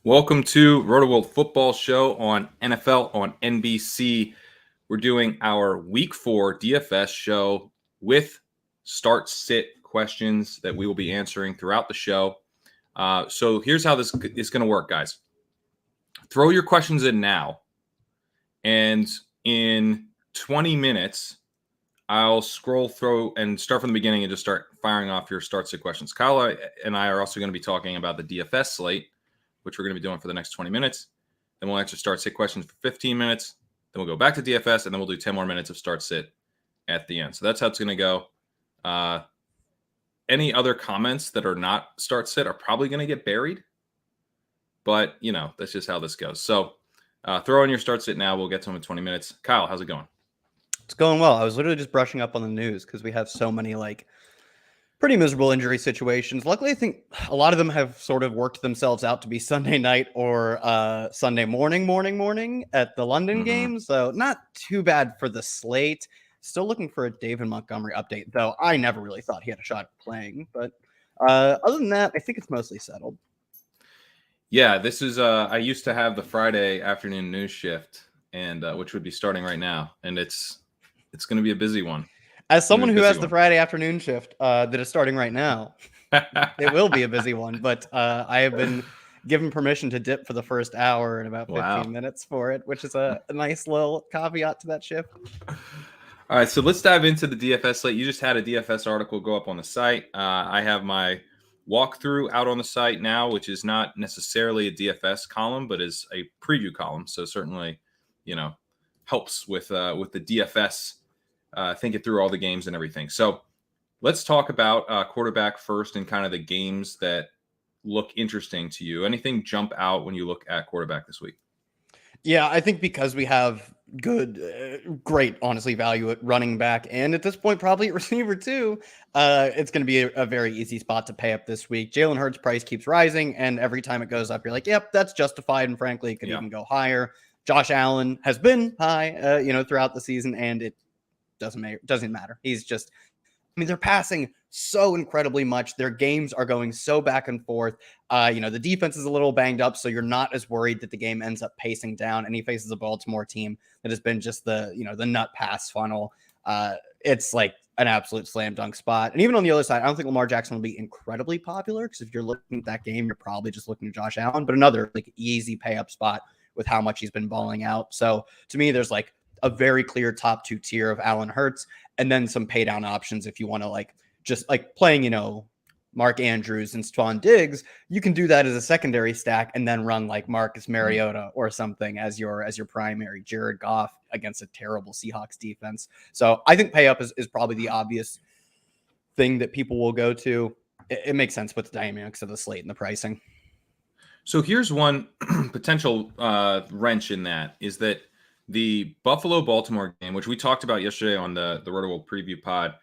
Welcome to Rotoworld Football Show on NFL on NBC. We're doing our Week 4 DFS show with start-sit questions that we will be answering throughout the show. So here's how this is going to work, guys. Throw your questions in now, and in 20 minutes, I'll scroll through and start from the beginning and just start firing off your start-sit questions. Kyle and I are also going to be talking about the DFS slate, which we're going to be doing for the next 20 minutes. Then we'll answer start-sit questions for 15 minutes. Then we'll go back to DFS, and then we'll do 10 more minutes of start-sit at the end. So that's how it's going to go. Any other comments that are not start-sit are probably going to get buried. But, that's just how this goes. So throw in your start-sit now. We'll get to them in 20 minutes. Kyle, how's it going? It's going well. I was literally just brushing up on the news because we have so many, pretty miserable injury situations. Luckily, I think a lot of them have sort of worked themselves out to be Sunday night or Sunday morning at the London game. So not too bad for the slate. Still looking for a David Montgomery update, though. I never really thought he had a shot at playing. But other than that, I think it's mostly settled. Yeah, this is I used to have the Friday afternoon news shift, and which would be starting right now. And it's going to be a busy one. As someone who has the Friday afternoon shift that is starting right now, it will be a busy one. But I have been given permission to dip for the first hour and about 15 minutes for it, which is a nice little caveat to that shift. All right, so let's dive into the DFS slate. You just had a DFS article go up on the site. I have my walkthrough out on the site now, which is not necessarily a DFS column, but is a preview column. So certainly, helps with the DFS. Thinking through all the games and everything. So let's talk about quarterback first and kind of the games that look interesting to you. Anything jump out when you look at quarterback this week? Yeah, I think because we have great, honestly, value at running back and at this point probably at receiver too, it's going to be a very easy spot to pay up this week. Jalen Hurts' price keeps rising, and every time it goes up, you're like, yep, that's justified, and frankly, it could even go higher. Josh Allen has been high, throughout the season, and it doesn't matter. He's just, they're passing so incredibly much. Their games are going so back and forth. The defense is a little banged up, so you're not as worried that the game ends up pacing down. And he faces a Baltimore team that has been just the nut pass funnel. It's like an absolute slam dunk spot. And even on the other side, I don't think Lamar Jackson will be incredibly popular, because if you're looking at that game, you're probably just looking at Josh Allen, but another easy pay up spot with how much he's been balling out. So to me, there's a very clear top 2 tier of Allen Hurts, and then some pay down options if you want to just playing, Mark Andrews and Stephon Diggs. You can do that as a secondary stack and then run Marcus Mariota or something as your primary. Jared Goff against a terrible Seahawks defense. So I think pay up is probably the obvious thing that people will go to. It makes sense with the dynamics of the slate and the pricing. So here's one potential wrench in that, is that the Buffalo-Baltimore game, which we talked about yesterday on the Rotoworld preview pod,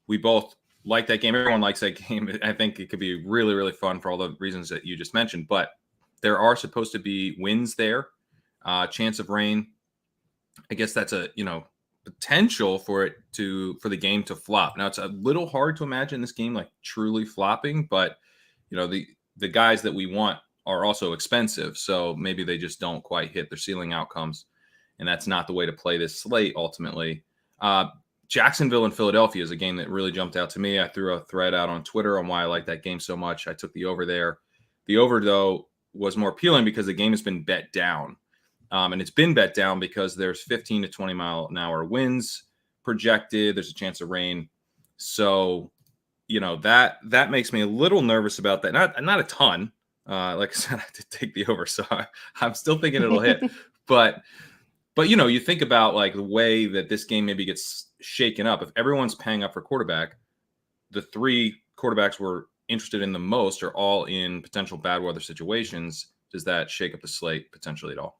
we both like that game. Everyone likes that game. I think it could be really, really fun for all the reasons that you just mentioned. But there are supposed to be winds there, chance of rain. I guess that's a potential for the game to flop. Now, it's a little hard to imagine this game truly flopping, but the guys that we want are also expensive, so maybe they just don't quite hit their ceiling outcomes, and that's not the way to play this slate ultimately. Jacksonville and Philadelphia is a game that really jumped out to me. I threw a thread out on Twitter on why I like that game so much. I took the over there. The over, though, was more appealing because the game has been bet down, and it's been bet down because there's 15 to 20 mile an hour winds projected. There's a chance of rain, so that makes me a little nervous about that. Not a ton. Like I said, I did take the over, so I'm still thinking it'll hit. But you think about the way that this game maybe gets shaken up. If everyone's paying up for quarterback, the 3 quarterbacks we're interested in the most are all in potential bad weather situations. Does that shake up the slate potentially at all?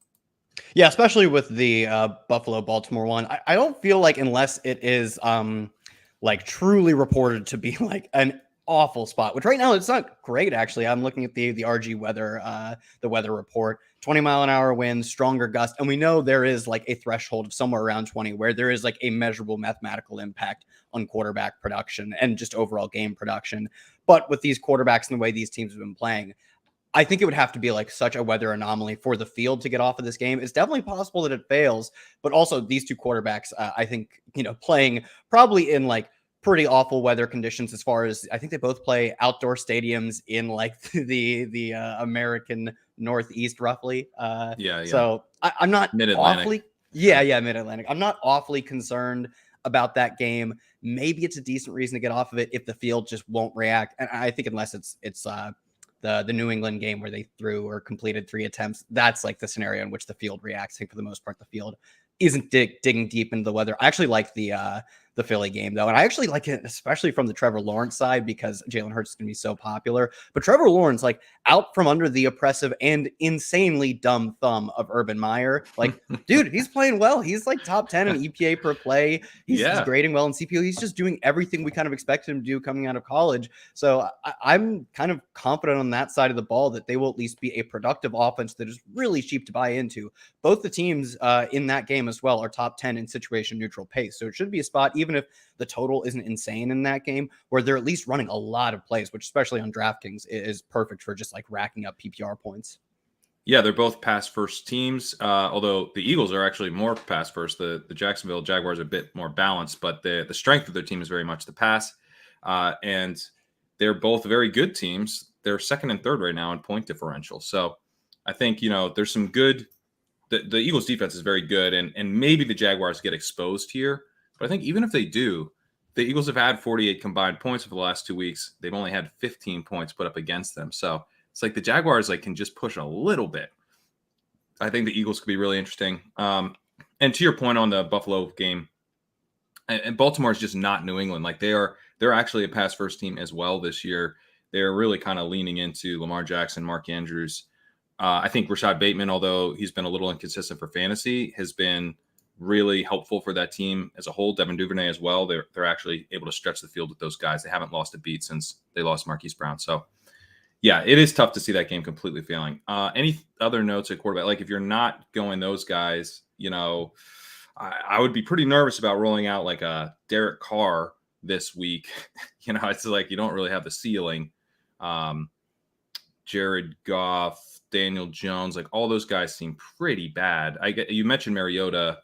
Yeah, especially with the Buffalo-Baltimore one. I don't feel unless it is truly reported to be an awful spot, which right now it's not great. Actually, I'm looking at the RG weather, the weather report, 20 mile an hour winds, stronger gust. And we know there is a threshold of somewhere around 20 where there is a measurable mathematical impact on quarterback production and just overall game production. But with these quarterbacks and the way these teams have been playing, I think it would have to be like such a weather anomaly for the field to get off of this game. It's definitely possible that it fails, but also these two quarterbacks, I think, playing probably in like pretty awful weather conditions. As far as I think they both play outdoor stadiums in like the American Northeast, roughly. Yeah. So I'm not Mid-Atlantic. awfully, yeah, Mid-Atlantic. I'm not awfully concerned about that game. Maybe it's a decent reason to get off of it if the field just won't react. And I think unless it's the New England game where they threw or completed 3 attempts, that's like the scenario in which the field reacts. I think for the most part, the field isn't digging deep into the weather. I actually like the Philly game though, and I actually like it especially from the Trevor Lawrence side because Jalen Hurts is going to be so popular. But Trevor Lawrence, like out from under the oppressive and insanely dumb thumb of Urban Meyer, like dude, he's playing well. He's like top 10 in EPA per play. He's grading well in CPO. He's just doing everything we kind of expected him to do coming out of college. So I'm kind of confident on that side of the ball that they will at least be a productive offense that is really cheap to buy into. Both the teams in that game as well are top 10 in situation neutral pace. So it should be a spot, even if the total isn't insane in that game, where they're at least running a lot of plays, which especially on DraftKings is perfect for just like racking up PPR points. Yeah, they're both pass first teams, although the Eagles are actually more pass first. The Jacksonville Jaguars are a bit more balanced, but the strength of their team is very much the pass. And they're both very good teams. They're second and third right now in point differential. So I think, there's some good. The Eagles defense is very good, and maybe the Jaguars get exposed here. But I think even if they do, the Eagles have had 48 combined points for the last 2 weeks. They've only had 15 points put up against them. So it's like the Jaguars can just push a little bit. I think the Eagles could be really interesting. And to your point on the Buffalo game, and Baltimore is just not New England. Like they're actually a pass first team as well this year. They're really kind of leaning into Lamar Jackson, Mark Andrews. I think Rashad Bateman, although he's been a little inconsistent for fantasy, has been really helpful for that team as a whole. Devin Duvernay as well. They're actually able to stretch the field with those guys. They haven't lost a beat since they lost Marquise Brown. So, yeah, it is tough to see that game completely failing. Any other notes at quarterback? Like if you're not going those guys, I would be pretty nervous about rolling out like a Derek Carr this week. It's like you don't really have the ceiling. Jared Goff, Daniel Jones, like all those guys seem pretty bad. You mentioned Mariota.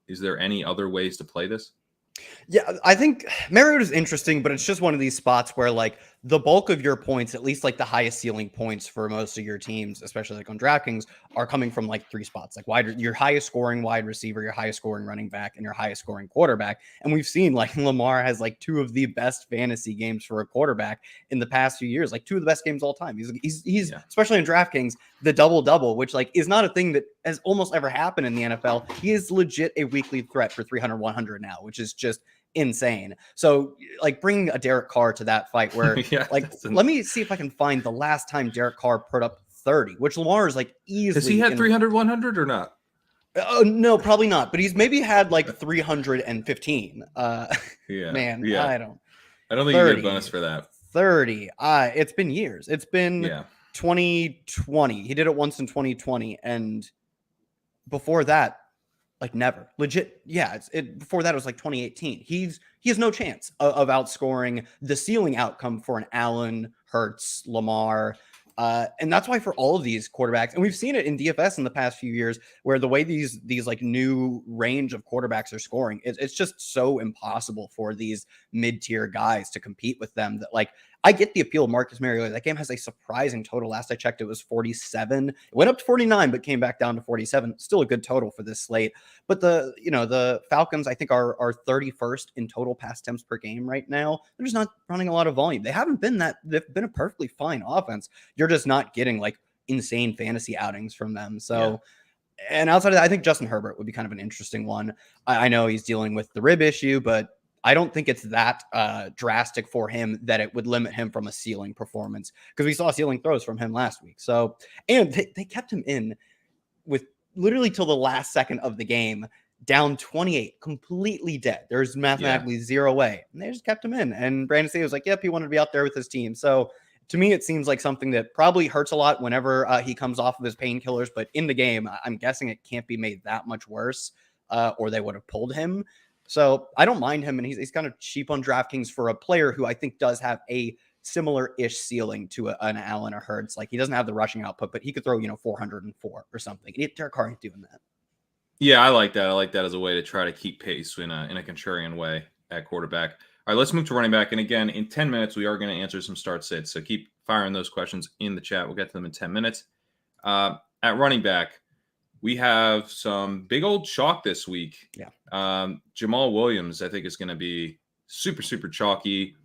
Is there any other ways to play this? Yeah, I think Mariota is interesting, but it's just one of these spots where like the bulk of your points, at least like the highest ceiling points for most of your teams, especially like on DraftKings, are coming from like 3 spots, like your highest scoring wide receiver, your highest scoring running back, and your highest scoring quarterback. And we've seen like Lamar has like 2 of the best fantasy games for a quarterback in the past few years, like 2 of the best games all time. He's especially in DraftKings, the double, which like is not a thing that has almost ever happened in the NFL. He is legit a weekly threat for 300, 100 now, which is just insane. So like bringing a Derek Carr to that fight where let me see if I can find the last time Derek Carr put up 30, which Lamar is like easily. Has he had 300, 100 or not? No, probably not. But he's maybe had like 315. Man, yeah. I don't think 30, you get a bonus for that. 30. It's been years. It's been 2020. He did it once in 2020, and before that, like never. Legit. Yeah, before that it was like 2018. He has no chance of outscoring the ceiling outcome for an Allen, Hurts, Lamar. And that's why for all of these quarterbacks, and we've seen it in DFS in the past few years, where the way these like new range of quarterbacks are scoring, it's just so impossible for these mid-tier guys to compete with them that like I get the appeal of Marcus Mariota. That game has a surprising total. Last I checked, it was 47. It went up to 49, but came back down to 47. Still a good total for this slate. But the Falcons, I think, are 31st in total pass attempts per game right now. They're just not running a lot of volume. They haven't been that. They've been a perfectly fine offense. You're just not getting like insane fantasy outings from them. So. Yeah. And outside of that, I think Justin Herbert would be kind of an interesting one. I know he's dealing with the rib issue, but I don't think it's that drastic for him that it would limit him from a ceiling performance, because we saw ceiling throws from him last week. So, and they kept him in with literally till the last second of the game, down 28, completely dead. There's mathematically zero way. And they just kept him in. And Brandon Staley was like, yep, he wanted to be out there with his team. So to me, it seems like something that probably hurts a lot whenever he comes off of his painkillers. But in the game, I'm guessing it can't be made that much worse, or they would have pulled him. So I don't mind him, and he's kind of cheap on DraftKings for a player who I think does have a similar-ish ceiling to an Allen or Hurts. Like, he doesn't have the rushing output, but he could throw, 404 or something. Derek Carr ain't doing that. Yeah, I like that. I like that as a way to try to keep pace in a contrarian way at quarterback. All right, let's move to running back. And again, in 10 minutes, we are going to answer some start sits. So keep firing those questions in the chat. We'll get to them in 10 minutes. At running back, we have some big old chalk this week. Yeah. Jamal Williams, I think, is going to be super, super chalky.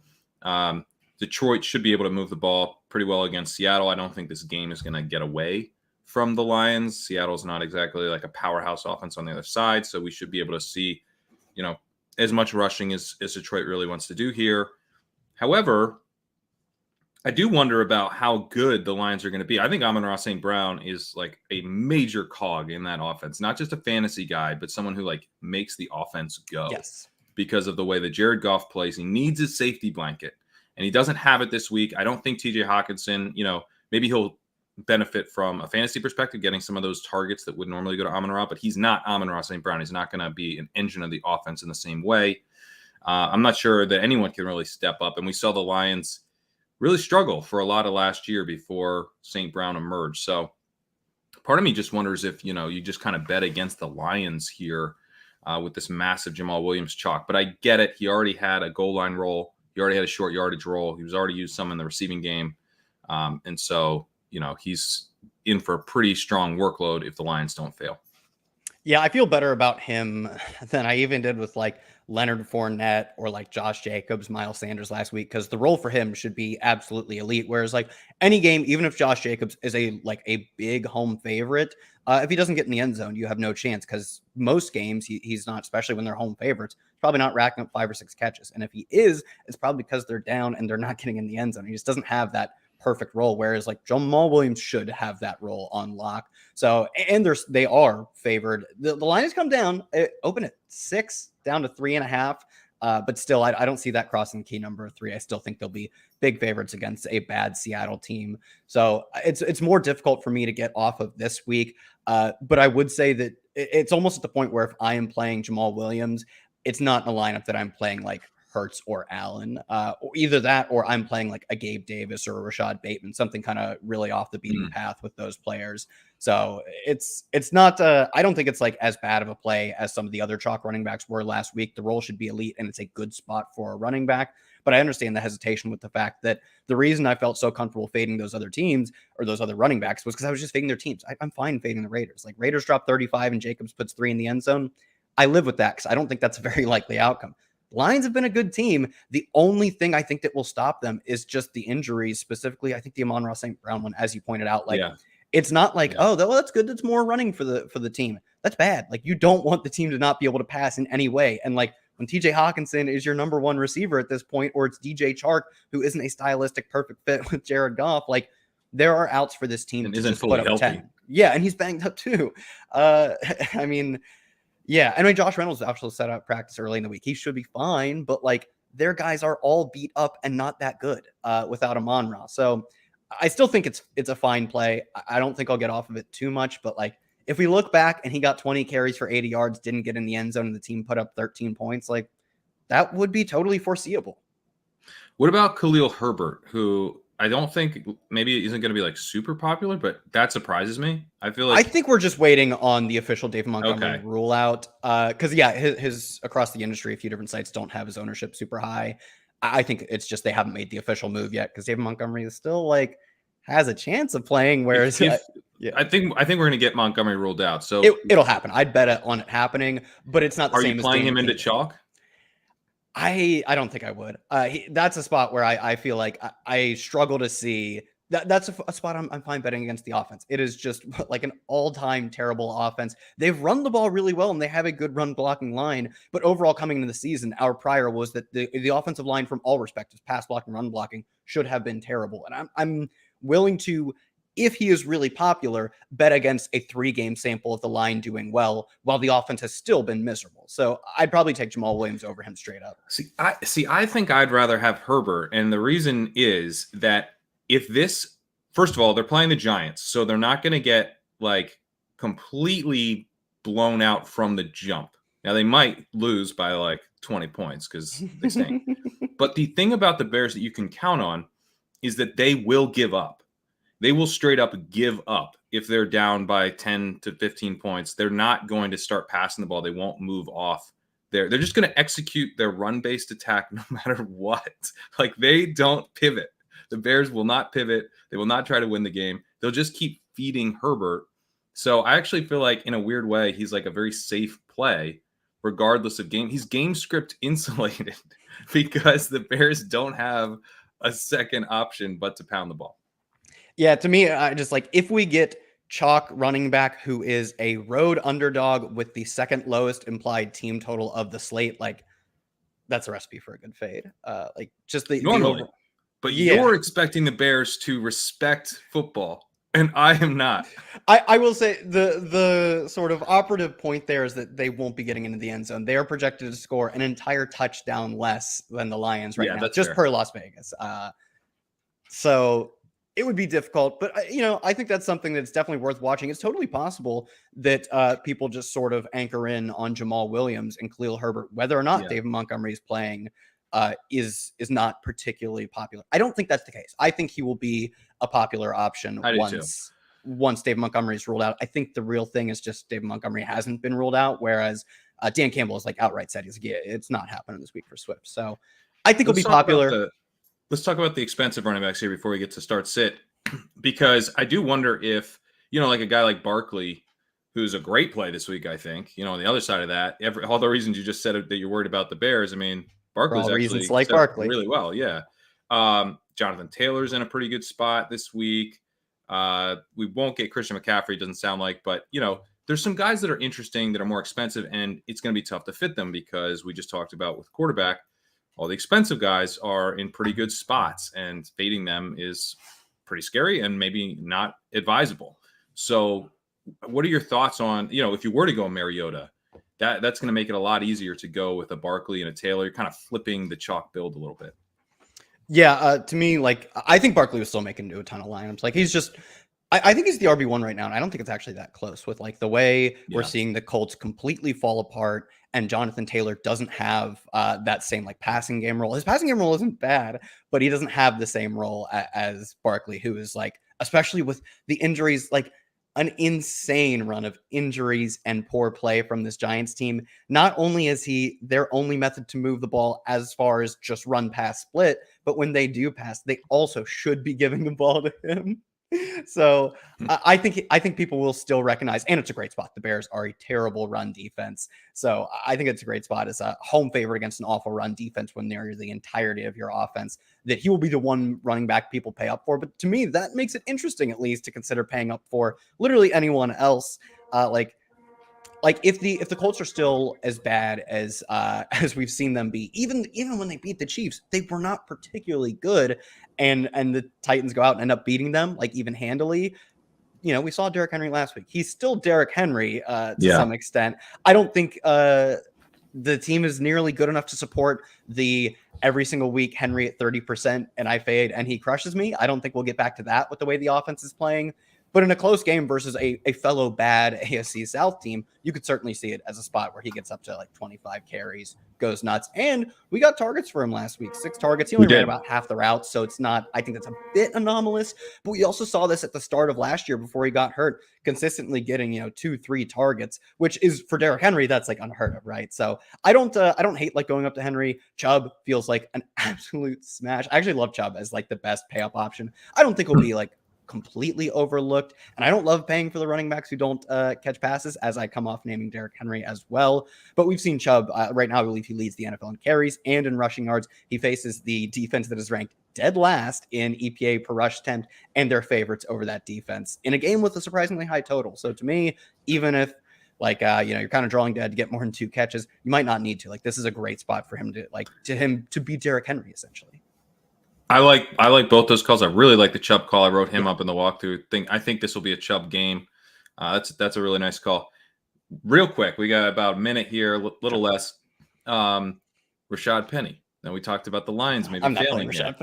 Detroit should be able to move the ball pretty well against Seattle. I don't think this game is going to get away from the Lions. Seattle's not exactly like a powerhouse offense on the other side, so we should be able to see, as much rushing as Detroit really wants to do here. However, I do wonder about how good the Lions are going to be. I think Amon-Ra St. Brown is like a major cog in that offense, not just a fantasy guy, but someone who like makes the offense go. Yes. Because of the way that Jared Goff plays. He needs his safety blanket, and he doesn't have it this week. I don't think TJ Hawkinson, maybe he'll benefit from a fantasy perspective, getting some of those targets that would normally go to Amon-Ra, but he's not Amon-Ra St. Brown. He's not going to be an engine of the offense in the same way. I'm not sure that anyone can really step up, and we saw the Lions really struggle for a lot of last year before St. Brown emerged. So part of me just wonders if, you just kind of bet against the Lions here with this massive Jamal Williams chalk. But I get it. He already had a goal line roll. He already had a short yardage roll. He was already used some in the receiving game. And so, he's in for a pretty strong workload if the Lions don't fail. Yeah, I feel better about him than I even did with like Leonard Fournette or like Josh Jacobs, Miles Sanders last week, because the role for him should be absolutely elite. Whereas like any game, even if Josh Jacobs is a big home favorite, if he doesn't get in the end zone, you have no chance, because most games he's not, especially when they're home favorites, probably not racking up 5 or 6 catches. And if he is, it's probably because they're down and they're not getting in the end zone. He just doesn't have that perfect role, whereas like Jamal Williams should have that role on lock. So, and they are favored. The line has come down, open at 6, down to 3.5. But still, I don't see that crossing the key number of 3. I still think they'll be big favorites against a bad Seattle team. So it's more difficult for me to get off of this week. But I would say that it's almost at the point where if I am playing Jamal Williams, it's not in a lineup that I'm playing like Hurts or Allen, or either that, or I'm playing like a Gabe Davis or a Rashad Bateman, something kind of really off the beaten path with those players. So it's not, I don't think it's like as bad of a play as some of the other chalk running backs were last week. The role should be elite and it's a good spot for a running back. But I understand the hesitation with the fact that the reason I felt so comfortable fading those other teams or those other running backs was because I was just fading their teams. I'm fine fading the Raiders. Like Raiders drop 35 and Jacobs puts 3 in the end zone. I live with that because I don't think that's a very likely outcome. Lions have been a good team. The only thing I think that will stop them is just the injuries, specifically, I think the Amon-Ra St. Brown one, as you pointed out. Like, it's not like, oh, that's good. That's more running for the team. That's bad. Like, you don't want the team to not be able to pass in any way. And like, when TJ Hawkinson is your number 1 receiver at this point, or it's DJ Chark, who isn't a stylistic perfect fit with Jared Goff, like, there are outs for this team and to isn't just fully put up healthy. 10. Yeah, and he's banged up too. I mean, yeah, and Josh Reynolds actually set up practice early in the week. He should be fine, but like their guys are all beat up and not that good without Amon-Ra. So I still think it's a fine play. I don't think I'll get off of it too much, but like if we look back and he got 20 carries for 80 yards, didn't get in the end zone, and the team put up 13 points, like that would be totally foreseeable. What about Khalil Herbert, who I don't think maybe isn't going to be like super popular, but that surprises me. I feel like I think we're just waiting on the official David Montgomery rule out. Because his across the industry, a few different sites don't have his ownership super high. I think it's just they haven't made the official move yet because David Montgomery is still like has a chance of playing. Whereas I think we're going to get Montgomery ruled out. So it'll happen. I'd bet on it happening, but it's not the same. Are you playing him into chalk? I don't think I would. That's a spot where I feel like I struggle to see that's a spot I'm fine betting against the offense. It is just like an all-time terrible offense. They've run the ball really well and they have a good run blocking line, but overall coming into the season, our prior was that the offensive line from all respectives, pass blocking, run blocking, should have been terrible. And I'm willing to, if he is really popular, bet against a 3-game sample of the line doing well while the offense has still been miserable. So I'd probably take Jamal Williams over him straight up. I think I'd rather have Herbert. And the reason is that first of all, they're playing the Giants, so they're not going to get like completely blown out from the jump. Now they might lose by like 20 points because they stink. But the thing about the Bears that you can count on is that they will give up. They will straight up give up if they're down by 10 to 15 points. They're not going to start passing the ball. They won't move off. They're just going to execute their run-based attack no matter what. Like, they don't pivot. The Bears will not pivot. They will not try to win the game. They'll just keep feeding Herbert. So I actually feel like, in a weird way, he's like a very safe play, regardless of game. He's game script insulated because the Bears don't have a second option but to pound the ball. Yeah, to me, I just like, if we get chalk running back who is a road underdog with the second lowest implied team total of the slate, like, that's a recipe for a good fade. Like, just the Normally, but yeah. You're expecting the Bears to respect football, and I am not. I will say the sort of operative point there is that they won't be getting into the end zone. They are projected to score an entire touchdown less than the Lions right now, just per Las Vegas. So it would be difficult, but I think that's something that's definitely worth watching. It's totally possible that people just sort of anchor in on Jamal Williams and Khalil Herbert, whether or not David Montgomery is playing. Is not particularly popular. I don't think that's the case. I think he will be a popular option once David Montgomery is ruled out. I think the real thing is just David Montgomery hasn't been ruled out, whereas Dan Campbell is like outright said it's not happening this week for Swift. So I think it'll be popular. Let's talk about the expensive running backs here before we get to start sit, because I do wonder if, like a guy like Barkley, who's a great play this week, I think, on the other side of that, all the reasons you just said that you're worried about the Bears. I mean, Barkley's actually like Barkley really well. Yeah. Jonathan Taylor's in a pretty good spot this week. We won't get Christian McCaffrey, doesn't sound like, but there's some guys that are interesting that are more expensive, and it's going to be tough to fit them because we just talked about with quarterback, all the expensive guys are in pretty good spots, and fading them is pretty scary and maybe not advisable. So what are your thoughts on, if you were to go Mariota? That's going to make it a lot easier to go with a Barkley and a Taylor. You're kind of flipping the chalk build a little bit. Yeah, to me, like, I think Barkley was still making do a ton of lineups. Like, he's just, I think he's the RB1 right now, and I don't think it's actually that close with like the way we're seeing the Colts completely fall apart, and Jonathan Taylor doesn't have that same like passing game role. His passing game role isn't bad, but he doesn't have the same role as Barkley, who is like, especially with the injuries, like an insane run of injuries and poor play from this Giants team. Not only is he their only method to move the ball as far as just run pass split, but when they do pass, they also should be giving the ball to him. So I think people will still recognize, and it's a great spot. The Bears are a terrible run defense. So I think it's a great spot as a home favorite against an awful run defense when they're the entirety of your offense, that he will be the one running back people pay up for. But to me, that makes it interesting, at least, to consider paying up for literally anyone else. Like if the Colts are still as bad as we've seen them be, even when they beat the Chiefs, they were not particularly good, and the Titans go out and end up beating them like even handily. We saw Derrick Henry last week. He's still Derrick Henry to some extent. I don't think the team is nearly good enough to support the every single week Henry at 30% and I fade and he crushes me. I don't think we'll get back to that with the way the offense is playing. But in a close game versus a fellow bad AFC South team, you could certainly see it as a spot where he gets up to like 25 carries, goes nuts. And we got targets for him last week, 6 targets. He only ran about half the routes, so it's not, I think that's a bit anomalous. But we also saw this at the start of last year before he got hurt, consistently getting 2-3 targets, which is for Derrick Henry, that's like unheard of, right? So I don't hate like going up to Henry. Chubb feels like an absolute smash. I actually love Chubb as like the best pay up option. I don't think he'll be like completely overlooked, and I don't love paying for the running backs who don't catch passes, as I come off naming Derrick Henry as well. But we've seen Chubb right now. I believe he leads the NFL in carries and in rushing yards. He faces the defense that is ranked dead last in EPA per rush attempt, and they're favorites over that defense in a game with a surprisingly high total. So to me, even if like you're kind of drawing dead to get more than 2 catches, you might not need to. Like, this is a great spot for him to be Derrick Henry essentially. I like both those calls. I really like the Chubb call. I wrote him up in the walkthrough thing. I think this will be a Chubb game. That's a really nice call. Real quick, we got about a minute here, a little less. Rashad Penny. Then we talked about the Lions maybe failing here.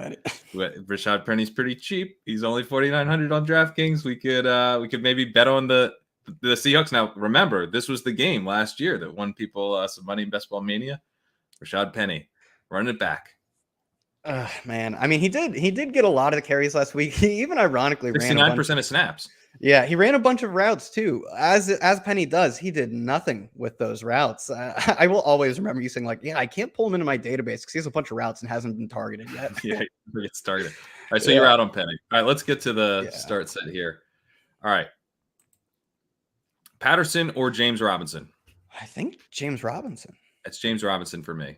Rashad Penny's pretty cheap. He's only 4,900 on DraftKings. We could maybe bet on the Seahawks. Now, remember, this was the game last year that won people some money in Best Ball Mania. Rashad Penny running it back. Man, I mean, he did get a lot of the carries last week. He even ironically ran 69% of snaps. Yeah, he ran a bunch of routes too. As Penny does, he did nothing with those routes. I will always remember you saying like, "Yeah, I can't pull him into my database because he has a bunch of routes and hasn't been targeted yet." Yeah, he gets targeted. All right, so you're out on Penny. All right, let's get to the start set here. All right, Patterson or James Robinson? I think James Robinson. It's James Robinson for me.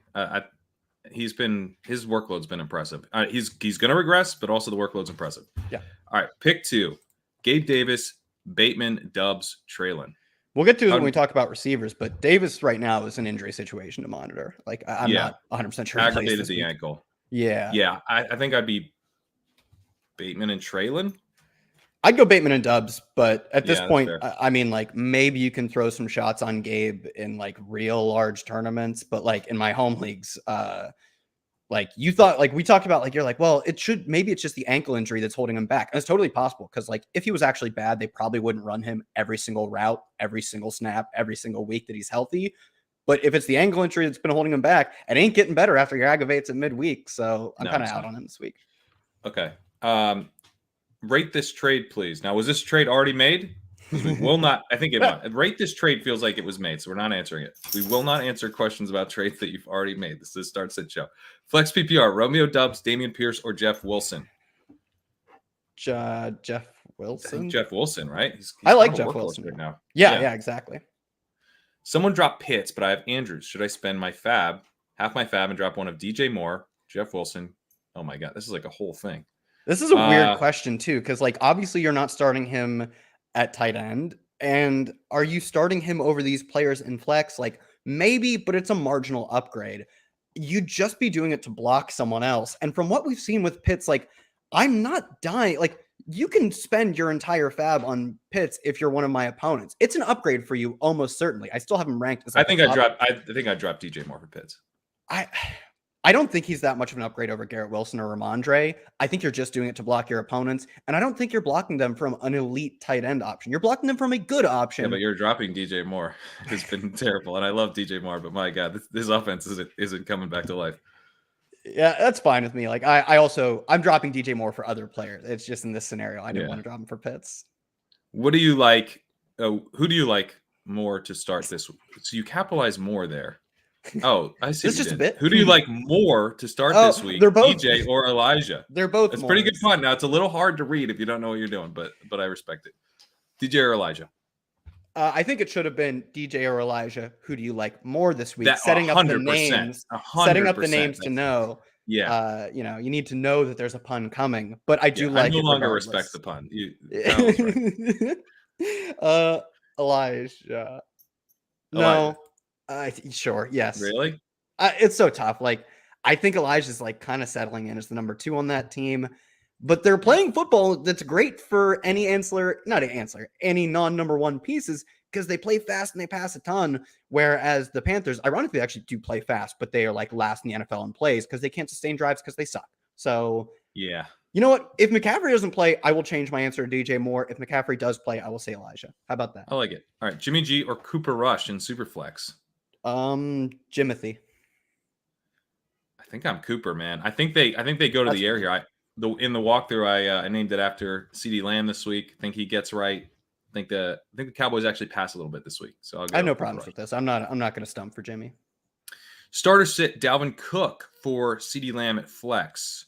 His workload's been impressive. He's going to regress, but also the workload's impressive. Yeah. All right, pick 2. Gabe Davis, Bateman, Dubs, Treylon. We'll get to it when we talk about receivers, but Davis right now is an injury situation to monitor. Like I'm not 100% sure. Aggravated the ankle. Yeah. Yeah. I think I'd be Bateman and Treylon. I'd go Bateman and Dubs, but at this point, I mean, like maybe you can throw some shots on Gabe in like real large tournaments, but like in my home leagues, like you thought, like we talked about, like you're like, well, maybe it's just the ankle injury that's holding him back. And it's totally possible because like if he was actually bad, they probably wouldn't run him every single route, every single snap, every single week that he's healthy. But if it's the ankle injury that's been holding him back, it ain't getting better after he aggravates it midweek. So I'm kind of out on him this week. Okay. Rate this trade, please. Now, was this trade already made? We will not. I think rate this trade feels like it was made, so we're not answering it. We will not answer questions about trades that you've already made. This is Start Sit Show. Flex PPR: Romeo Dubs, Dameon Pierce, or Jeff Wilson. Jeff Wilson. Jeff Wilson, right? I like Jeff Wilson right now. Yeah, exactly. Someone dropped Pitts, but I have Andrews. Should I spend half my fab, and drop one of DJ Moore, Jeff Wilson? Oh my God, this is like a whole thing. This is a weird question too, because like obviously you're not starting him at tight end, and are you starting him over these players in flex? Like maybe, but it's a marginal upgrade. You'd just be doing it to block someone else. And from what we've seen with Pitts, like I'm not dying. Like you can spend your entire fab on Pitts if you're one of my opponents. It's an upgrade for you, almost certainly. I still have him ranked as I think I dropped DJ Moore for Pitts. I don't think he's that much of an upgrade over Garrett Wilson or Ramondre. I think you're just doing it to block your opponents. And I don't think you're blocking them from an elite tight end option. You're blocking them from a good option. Yeah, but you're dropping DJ Moore. It's been terrible. And I love DJ Moore, but my God, this offense isn't coming back to life. Yeah, that's fine with me. Like I'm dropping DJ Moore for other players. It's just in this scenario, I didn't want to drop him for Pitts. What do you like? Who do you like more to start this? So you capitalize more there. Oh, I see. It's just a bit. Who do you like more to start this week? They're both DJ or Elijah? They're both. It's pretty good fun. Now it's a little hard to read if you don't know what you're doing, but I respect it. DJ or Elijah? I think it should have been DJ or Elijah. Who do you like more this week? Setting up the names to know. Yeah. You need to know that there's a pun coming. But I do like. I no longer respect the pun. Elijah. No. Sure. Yes. Really? It's so tough. Like, I think Elijah's like kind of settling in as the number 2 on that team, but they're playing football that's great for any any non-number 1 pieces because they play fast and they pass a ton. Whereas the Panthers, ironically, actually do play fast, but they are like last in the NFL in plays because they can't sustain drives because they suck. So, yeah. You know what? If McCaffrey doesn't play, I will change my answer to DJ Moore. If McCaffrey does play, I will say Elijah. How about that? I like it. All right. Jimmy G or Cooper Rush in Superflex? Jimothy. I think I'm Cooper, man. I think they go to the air here. In the walkthrough, I named it after CeeDee Lamb this week. I think he gets right. I think the Cowboys actually pass a little bit this week. So I have no problems with this. I'm not going to stump for Jimmy. Starter sit Dalvin Cook for CeeDee Lamb at flex.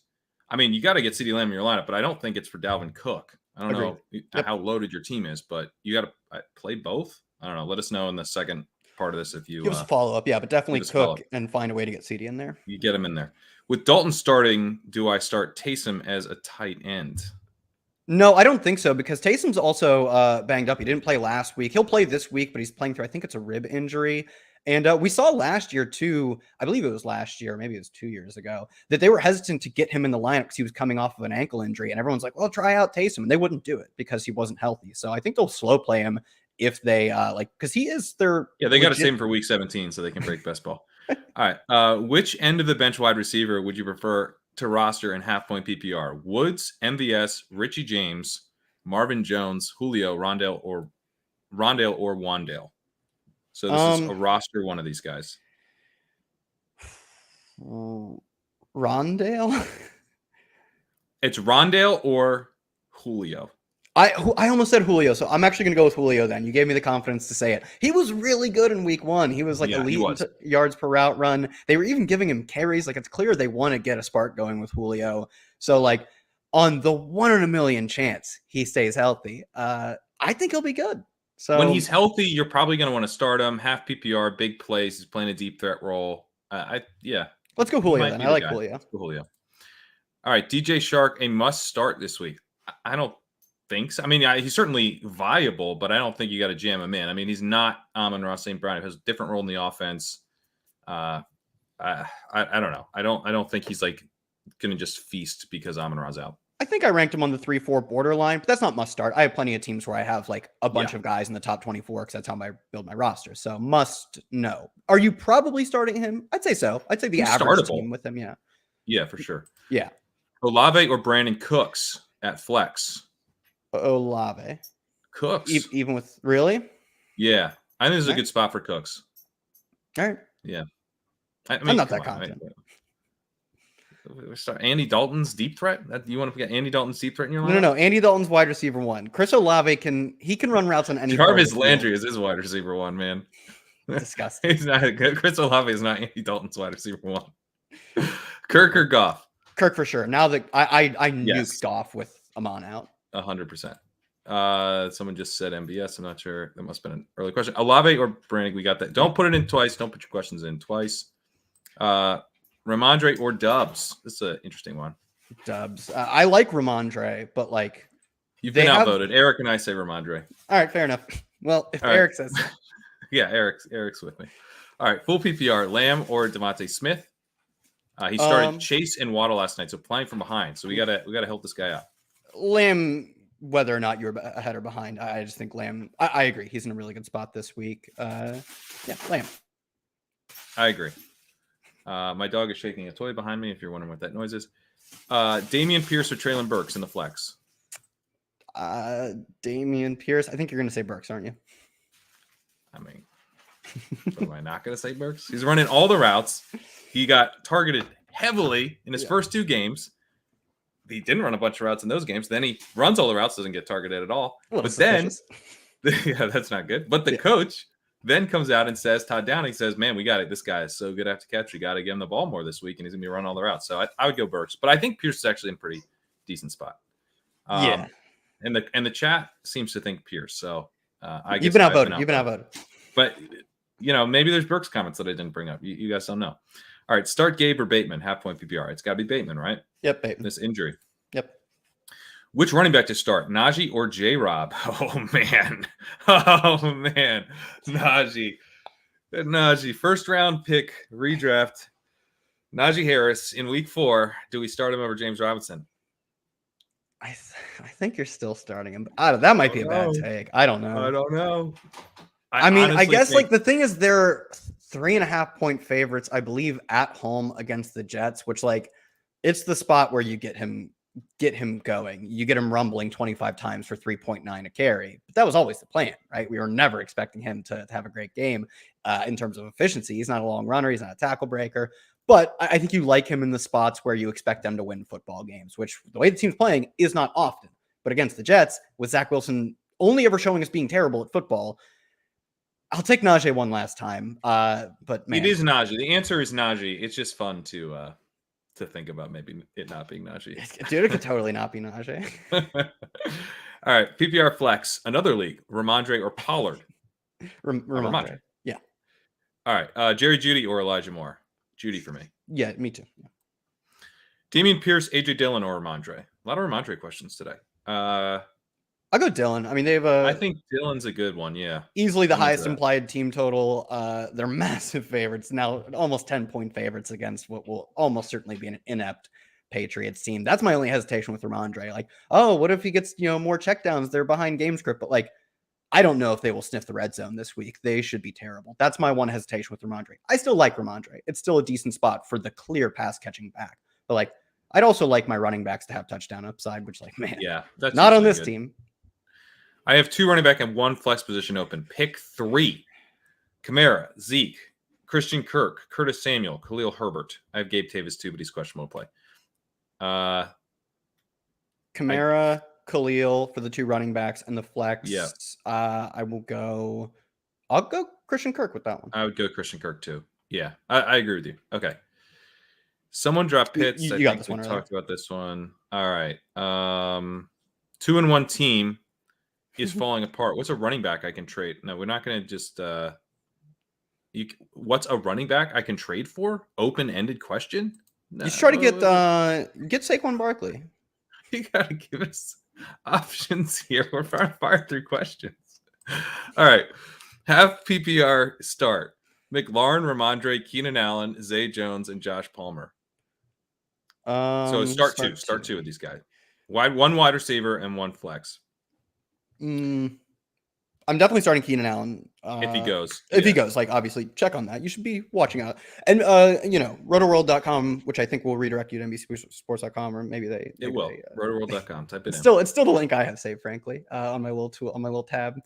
I mean, you got to get CeeDee Lamb in your lineup, but I don't think it's for Dalvin Cook. I don't know how loaded your team is, but you got to play both. I don't know. Let us know in the second part of this if you give us a follow up. Yeah, but definitely Cook and find a way to get CeeDee in there. You get him in there. With Dalton starting, do I start Taysom as a tight end? No, I don't think so because Taysom's also banged up. He didn't play last week. He'll play this week, but he's playing through, I think it's a rib injury. And we saw last year too, I believe it was last year, maybe it was 2 years ago, that they were hesitant to get him in the lineup because he was coming off of an ankle injury. And everyone's like, well, try out Taysom. And they wouldn't do it because he wasn't healthy. So I think they'll slow play him if they because he is their. Yeah, they got to save him for week 17 so they can break best ball. All right. Which end of the bench wide receiver would you prefer to roster in half-point PPR? Woods, MVS, Richie James, Marvin Jones, Julio, Rondale, or Wandale? So this is a roster one of these guys. Rondale? It's Rondale or Julio. I almost said Julio, so I'm actually going to go with Julio then. You gave me the confidence to say it. He was really good in week 1. He was like elite in yards per route run. They were even giving him carries. Like, it's clear they want to get a spark going with Julio. So, like, on the 1 in a million chance he stays healthy, I think he'll be good. So when he's healthy, you're probably going to want to start him. Half PPR, big plays. He's playing a deep threat role. Let's go Julio then. I like Julio. Let's go Julio. All right, DJ Shark, a must start this week. I don't think so. I mean, he's certainly viable, but I don't think you got to jam him in. I mean, he's not Amon-Ra St. Brown. He has a different role in the offense. I don't know. I don't think he's like going to just feast because Amon-Ra's out. I think I ranked him on the 3-4 borderline, but that's not must start. I have plenty of teams where I have like a bunch of guys in the top 24 because that's how I build my roster. So must no. Are you probably starting him? I'd say so. I'd say the average team with him. Yeah. Yeah, for sure. Yeah. Olave or Brandon Cooks at flex? Olave. Cooks. Even with really? Yeah. I think this is a good spot for Cooks. All right. Yeah. I'm not that confident. Andy Dalton's deep threat? You want to get Andy Dalton's deep threat in your lineup? No. Andy Dalton's wide receiver 1. Chris Olave can run routes on any. Jarvis Landry is his wide receiver 1, man. Disgusting. He's not good. Chris Olave is not Andy Dalton's wide receiver 1. Kirk or Goff? Kirk for sure. Now that I nuked Goff with Amon out. 100%. Someone just said MBS. I'm not sure. That must have been an early question. Olave or Brannick? We got that. Don't put it in twice. Don't put your questions in twice. Ramondre or Dubs? This is an interesting one. Dubs. I like Ramondre, but like you've been outvoted. Eric and I say Ramondre. All right, fair enough. Well, if Eric says so. Yeah, Eric's with me. All right, full PPR. Lamb or DeVonta Smith? He started Chase and Waddle last night, so playing from behind. So we gotta help this guy out. Lamb, whether or not you're ahead or behind, I just think Lamb. I agree. He's in a really good spot this week. Lamb. I agree. My dog is shaking a toy behind me. If you're wondering what that noise is, Dameon Pierce or Treylon Burks in the flex. Dameon Pierce. I think you're going to say Burks, aren't you? I mean, am I not going to say Burks? He's running all the routes. He got targeted heavily in his first 2 games. He didn't run a bunch of routes in those games. Then he runs all the routes, doesn't get targeted at all. But then, that's not good. But the coach then comes out and says, Todd Downing says, man, we got it. This guy is so good after catch. We got to give him the ball more this week, and he's going to be running all the routes. So I would go Burks. But I think Pierce is actually in a pretty decent spot. And the chat seems to think Pierce. So I guess You've been outvoted. But, maybe there's Burks comments that I didn't bring up. You guys don't know. All right, start Gabe or Bateman, half-point PPR. It's got to be Bateman, right? Yep, Bateman. This injury. Yep. Which running back to start, Najee or J-Rob? Oh, man. Najee. First-round pick, redraft. Najee Harris in week 4. Do we start him over James Robinson? I think you're still starting him. That might be a bad take. I don't know. I don't know. I guess like the thing is they're 3.5-point favorites, I believe, at home against the Jets, which like it's the spot where you get him going. You get him rumbling 25 times for 3.9 a carry. But that was always the plan, right? We were never expecting him to have a great game in terms of efficiency. He's not a long runner. He's not a tackle breaker. But I think you like him in the spots where you expect them to win football games, which the way the team's playing is not often. But against the Jets, with Zach Wilson only ever showing us being terrible at football, I'll take Najee one last time. But man, it is Najee. The answer is Najee. It's just fun to think about maybe it not being Najee. Dude, it could totally not be Najee. All right, PPR flex, another league, Ramondre or Pollard? Ramondre. Yeah. All right, Jerry Jeudy or Elijah Moore? Jeudy for me. Yeah, me too. Yeah. Dameon Pierce, AJ Dillon or Ramondre? A lot of Ramondre questions today. I'll go Dillon. I mean, I think Dillon's a good one. Yeah, easily the highest implied team total. They're massive favorites now, almost 10-point favorites against what will almost certainly be an inept Patriots team. That's my only hesitation with Ramondre. Like, oh, what if he gets more checkdowns? They're behind game script, but like, I don't know if they will sniff the red zone this week. They should be terrible. That's my one hesitation with Ramondre. I still like Ramondre. It's still a decent spot for the clear pass catching back, but like, I'd also like my running backs to have touchdown upside, which like, man, yeah, that's not on this team. I have 2 running back and 1 flex position open. Pick 3. Kamara, Zeke, Christian Kirk, Curtis Samuel, Khalil Herbert. I have Gabe Davis too, but he's questionable to play. Kamara, Khalil for the 2 running backs and the flex. Yeah. I'll go Christian Kirk with that one. I would go Christian Kirk too. Yeah, I agree with you. Okay. Someone dropped Pitts. You I got think this we one talked about this one. All right. 2-1 team is falling apart. What's a running back I can trade? No, we're not going to just. What's a running back I can trade for? Open-ended question. No. You should try to get Saquon Barkley. You gotta give us options here. We're trying to fire through questions. All right. Have PPR start. McLaurin, Ramondre, Keenan Allen, Zay Jones, and Josh Palmer. So start two of these guys. One wide receiver and 1 flex. I'm definitely starting Keenan Allen. If he goes. If he goes, obviously check on that. You should be watching out. And, rotoworld.com, which I think will redirect you to NBCSports.com, or maybe they. It will. Rotoworld.com. Type it in. It's still the link I have saved, frankly, on my little tab.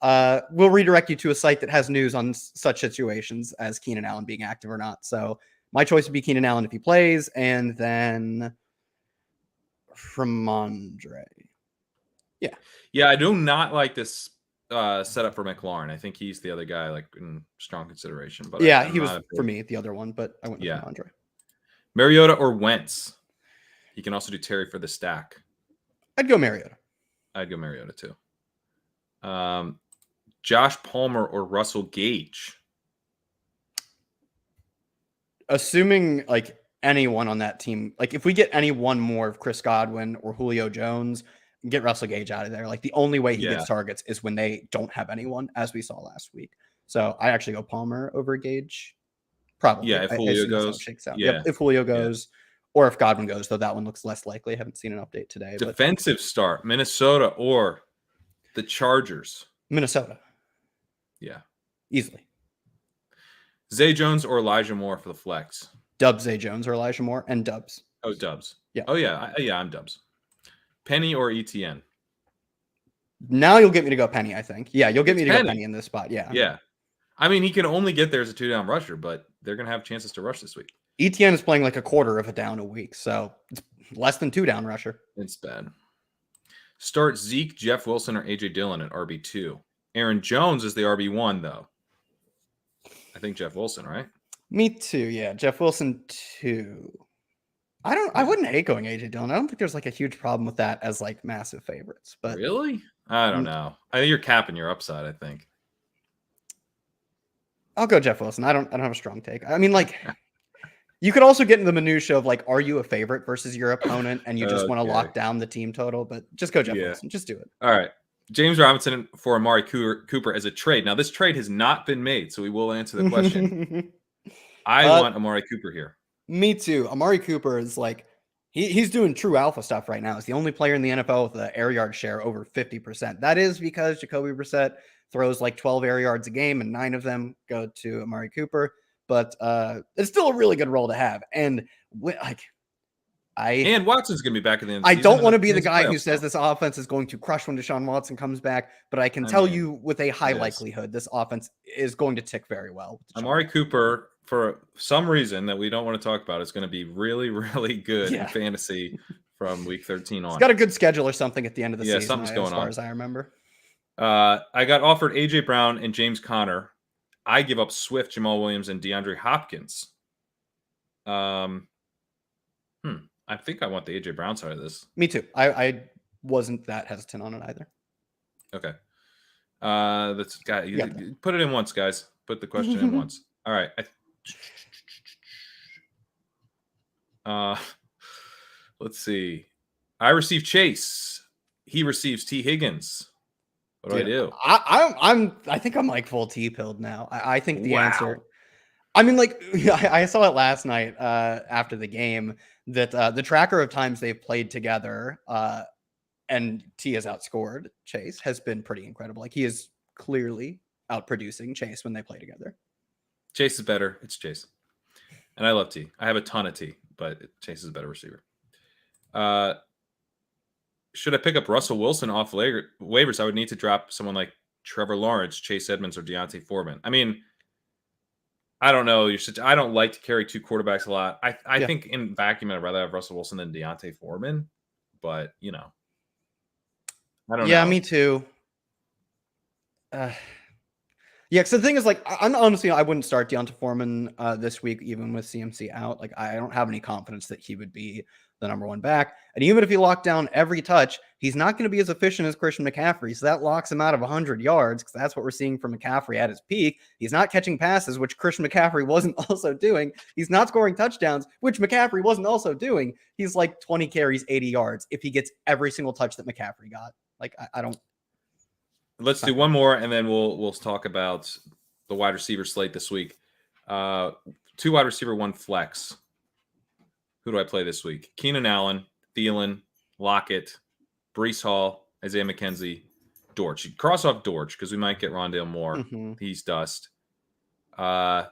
We'll redirect you to a site that has news on such situations as Keenan Allen being active or not. So my choice would be Keenan Allen if he plays, and then Ramondre. Yeah, I do not like this setup for McLaurin. I think he's the other guy in strong consideration. But he was for me the other one, but I went with Ramondre. Mariota or Wentz. You can also do Terry for the stack. I'd go Mariota. I'd go Mariota too. Josh Palmer or Russell Gage. Assuming anyone on that team, if we get any one more of Chris Godwin or Julio Jones, get Russell Gage out of there. The only way he gets targets is when they don't have anyone, as we saw last week. So I actually go Palmer over Gage. Probably. Yeah, if Julio goes. Shakes out. Yeah. If Julio goes, or if Godwin goes, though that one looks less likely. I haven't seen an update today. Defensive start, Minnesota or the Chargers. Minnesota. Yeah. Easily. Zay Jones or Elijah Moore for the flex. Dubs Zay Jones or Elijah Moore, and Dubs. Oh, Dubs. Yeah. Oh, yeah. I'm Dubs. Penny or ETN? Now you'll get me to go Penny, I think. Yeah, you'll get me to go Penny in this spot. Yeah. Yeah. I mean, he can only get there as a 2-down rusher, but they're going to have chances to rush this week. ETN is playing a quarter of a down a week, so it's less than 2-down rusher. It's bad. Start Zeke, Jeff Wilson, or AJ Dillon at RB2. Aaron Jones is the RB1, though. I think Jeff Wilson, right? Me too, yeah. Jeff Wilson, too. I wouldn't hate going AJ Dillon. I don't think there's a huge problem with that as massive favorites. But really? I don't know. I think you're capping your upside, I think. I'll go Jeff Wilson. I don't have a strong take. I mean, you could also get into the minutia of are you a favorite versus your opponent and you just want to lock down the team total, but just go Jeff Wilson. Just do it. All right. James Robinson for Amari Cooper as a trade. Now, this trade has not been made, so we will answer the question. I want Amari Cooper here. Me too. Amari Cooper is he's doing true alpha stuff right now. He's the only player in the NFL with an air yard share over 50%. That is because Jacoby Brissett throws 12 air yards a game, and 9 of them go to Amari Cooper. But it's still a really good role to have. And and Watson's going to be back in the end. I don't want to be the guy who says this offense is going to crush when Deshaun Watson comes back, but I can tell you with a high likelihood this offense is going to tick very well. Amari Cooper, for some reason that we don't want to talk about, is going to be really, really good in fantasy from week 13 on. He's got a good schedule or something at the end of the season. Something's going on. As far as I remember. I got offered AJ Brown and James Conner. I give up Swift, Jamal Williams, and DeAndre Hopkins. I think I want the AJ Brown side of this. Me too. I wasn't that hesitant on it either. Okay. That's put it in once, guys. Put the question in once. All right. Let's see. I receive Chase. He receives T. Higgins. What do I do? I think I'm full T-pilled now. I think the answer. I mean, I saw it last night after the game that the tracker of times they've played together and T has outscored Chase has been pretty incredible. He is clearly outproducing Chase when they play together. Chase is better. It's Chase. And I love T. I have a ton of T, but Chase is a better receiver. Should I pick up Russell Wilson off waivers? I would need to drop someone like Trevor Lawrence, Chase Edmonds, or Deontay Foreman. I mean, I don't know. I don't like to carry two quarterbacks a lot. I think in vacuum, I'd rather have Russell Wilson than Deontay Foreman. But, I don't Yeah, know. me too. Yeah, because the thing is, like, I'm honestly, I wouldn't start Deontay Foreman this week, even with CMC out. Like, I don't have any confidence that he would be the number one back. And even if he locked down every touch, he's not going to be as efficient as Christian McCaffrey. So that locks him out of 100 yards, because that's what we're seeing from McCaffrey at his peak. He's not catching passes, which Christian McCaffrey wasn't also doing. He's not scoring touchdowns, which McCaffrey wasn't also doing. He's like 20 carries, 80 yards if he gets every single touch that McCaffrey got. Like, I don't. Let's do one more, and then we'll talk about the wide receiver slate this week. 2 wide receiver, 1 flex. Who do I play this week? Keenan Allen, Thielen, Lockett, Breece Hall, Isaiah McKenzie, Dortch. You cross off Dortch because we might get Rondale Moore. Mm-hmm. He's dust. Lockett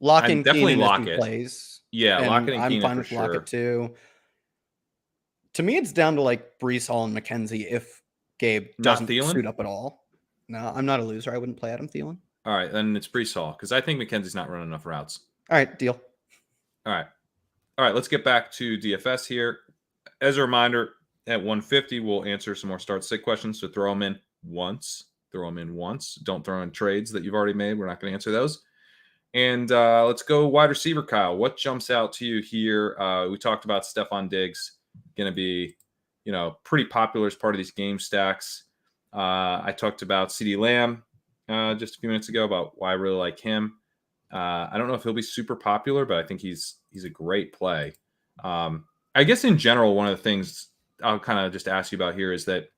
definitely Keenan Lockett. Plays. Yeah, Lockett and Keenan I'm fine for with sure. Lockett too. To me, it's down to like Breece Hall and McKenzie if Gabe doesn't suit up at all. No, I'm not a loser. I wouldn't play Adam Thielen. All right, then it's Breece Hall because I think McKenzie's not running enough routes. All right, deal. All right. Let's get back to DFS here. As a reminder, at 150, we'll answer some more start-sit questions. So throw them in once. Don't throw in trades that you've already made. We're not going to answer those. And let's go wide receiver, Kyle. What jumps out to you here? We talked about Stephon Diggs going to be, pretty popular as part of these game stacks. I talked about CeeDee Lamb just a few minutes ago about why I really like him. I don't know if he'll be super popular, but I think he's a great play. I guess in general, one of the things I'll kind of just ask you about here is that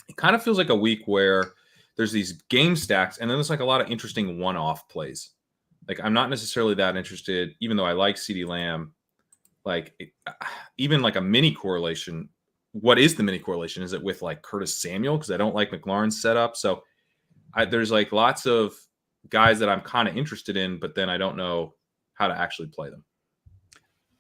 it kind of feels like a week where there's these game stacks and then there's like a lot of interesting one-off plays. Like I'm not necessarily that interested, even though I like CeeDee Lamb, even like a mini correlation. What is the mini correlation? Is it with like Curtis Samuel? Because I don't like McLaurin's setup. So there's like lots of guys that I'm kind of interested in, but then I don't know how to actually play them.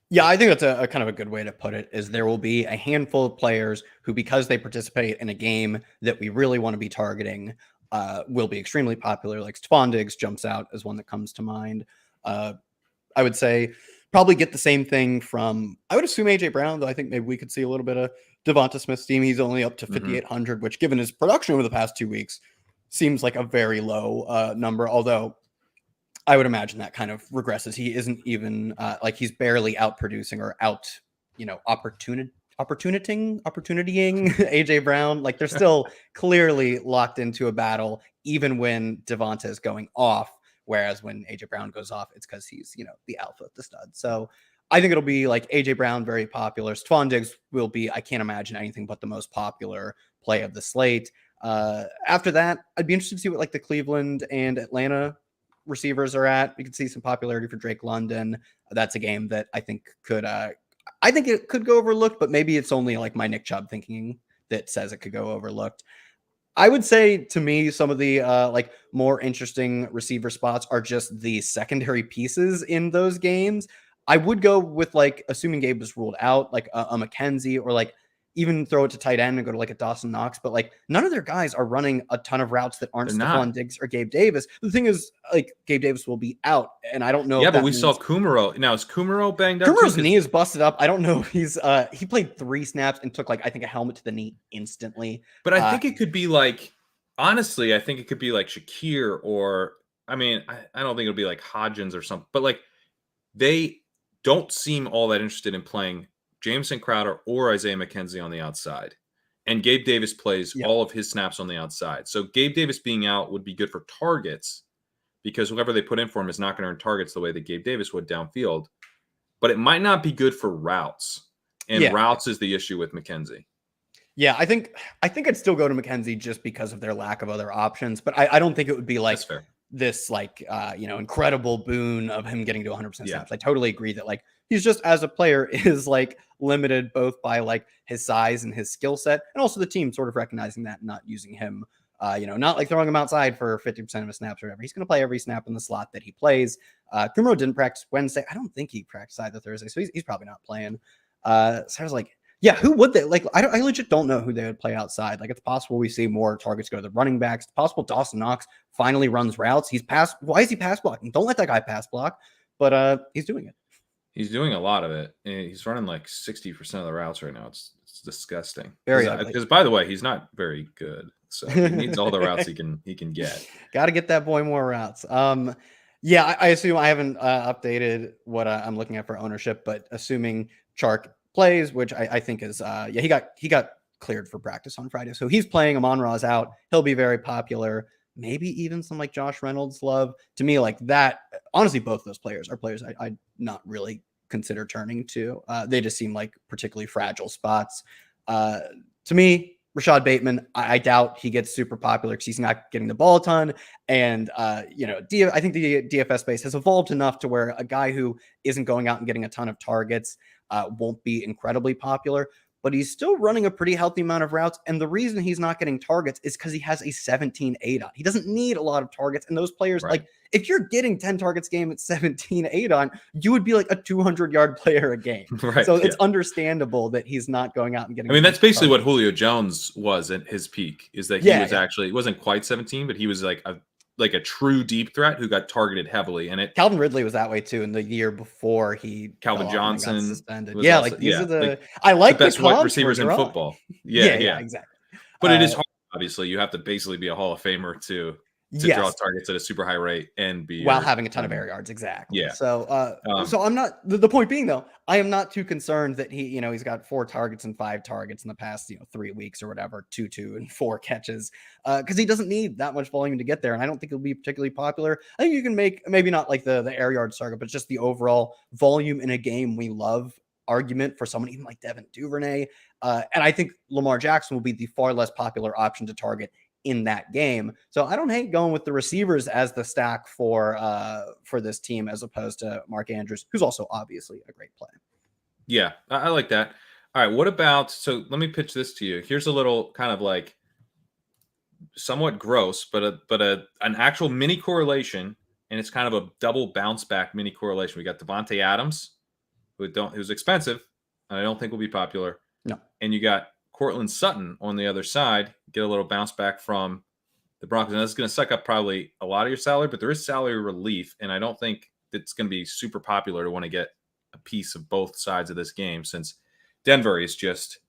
Yeah, I think that's a kind of a good way to put it, is there will be a handful of players who, because they participate in a game that we really want to be targeting, will be extremely popular. Like Stephon Diggs jumps out as one that comes to mind. I would say probably get the same thing from, I would assume AJ Brown, though I think maybe we could see a little bit of Devonta Smith's team. He's only up to 5,800, which given his production over the past 2 weeks seems like a very low number, although I would imagine that kind of regresses. He isn't even he's barely out producing or out, opportunitying AJ Brown. Like they're still clearly locked into a battle, even when Devonta is going off. Whereas when AJ Brown goes off, it's because he's, the alpha, the stud. So I think it'll be like AJ Brown, very popular. Stephon Diggs will be, I can't imagine anything but the most popular play of the slate. After that, I'd be interested to see what like the Cleveland and Atlanta receivers are at. We could see some popularity for Drake London. That's a game that I think it could go overlooked, but maybe it's only like my Nick Chubb thinking that says it could go overlooked. I would say to me, some of the more interesting receiver spots are just the secondary pieces in those games. I would go with assuming Gabe was ruled out, like a McKenzie, or even throw it to tight end and go to a Dawson Knox, but none of their guys are running a ton of routes that aren't Stephon Diggs or Gabe Davis. The thing is, Gabe Davis will be out, and I don't know. Yeah, but we saw Kumaro. Now is Kumaro banged up? Kumaro's knee is busted up. I don't know if he's he played 3 snaps and took I think a helmet to the knee instantly. But I think it could be honestly, I think it could be Shakir, or I don't think it'll be Hodgins or something, but they don't seem all that interested in playing Jameson Crowder or Isaiah McKenzie on the outside. And Gabe Davis plays all of his snaps on the outside. So Gabe Davis being out would be good for targets because whoever they put in for him is not going to earn targets the way that Gabe Davis would downfield. But it might not be good for routes. And routes is the issue with McKenzie. Yeah, I think I'd still go to McKenzie just because of their lack of other options. But I don't think it would be this incredible boon of him getting to 100% snaps. I totally agree that he's just, as a player, is limited both by his size and his skill set, and also the team sort of recognizing that and not using him, not throwing him outside for 50% of his snaps or whatever. He's going to play every snap in the slot that he plays. Kumaro didn't practice Wednesday. I don't think he practiced either Thursday, so he's probably not playing. So I was Yeah, who would they like? I legit don't know who they would play outside. Like, it's possible we see more targets go to the running backs. It's possible Dawson Knox finally runs routes. He's pass. Why is he pass blocking? Don't let that guy pass block. But he's doing it. He's doing a lot of it. He's running like 60% of the routes right now. It's disgusting. Very ugly. Because by the way, he's not very good. So he needs all the routes he can get. Got to get that boy more routes. Yeah, I assume I haven't updated what I'm looking at for ownership, but assuming Chark plays, which I think is he got cleared for practice on Friday, so he's playing. Amon-Ra's out. He'll be very popular. Maybe even some like Josh Reynolds love. To me, like that. Honestly, both of those players are players I'd not really consider turning to. They just seem like particularly fragile spots. To me, Rashad Bateman, I doubt he gets super popular because he's not getting the ball a ton. And, I think the DFS space has evolved enough to where a guy who isn't going out and getting a ton of targets won't be incredibly popular, but he's still running a pretty healthy amount of routes. And the reason he's not getting targets is because he has a 17 ADOT. He doesn't need a lot of targets. And those players, like, if you're getting 10 targets game at 17 ADOT, you would be like a 200-yard player a game. Right. So it's understandable that he's not going out and getting. I mean, that's basically what Julio Jones was at his peak, is that he was actually, it wasn't quite 17, but he was like a true deep threat who got targeted heavily. And Calvin Ridley was that way too in the year before Calvin Johnson got suspended. Yeah, also, like these are like I like the best wide receivers in football. Yeah, exactly. But it is hard. Obviously, you have to basically be a Hall of Famer to draw targets at a super high rate and be while having a ton of air yards. Exactly. Yeah. So, so I'm not. The point being though, I am not too concerned that he's got 4 targets and 5 targets in the past 3 weeks or whatever, 2 and 4 catches, because he doesn't need that much volume to get there, and I don't think he'll be particularly popular. I think you can make maybe not like the air yards target, but just the overall volume in a game we love argument for someone even like Devin Duvernay, and I think Lamar Jackson will be the far less popular option to target in that game. So I don't hate going with the receivers as the stack for this team as opposed to Mark Andrews, who's also obviously a great play. Yeah, I like that. All right, what about, so let me pitch this to you. Here's a little kind of like somewhat gross, but an actual mini correlation, and it's kind of a double bounce back mini correlation. We got Devontae Adams, who's expensive, and I don't think will be popular. No. And you got Cortland Sutton on the other side, get a little bounce back from the Broncos. And that's going to suck up probably a lot of your salary, but there is salary relief. And I don't think it's going to be super popular to want to get a piece of both sides of this game, since Denver is just,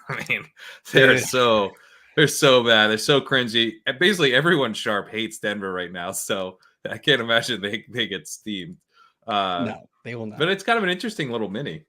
I mean, they're so bad. They're so cringy. And basically everyone sharp hates Denver right now. So I can't imagine they get steamed. No, they will not. But it's kind of an interesting little mini.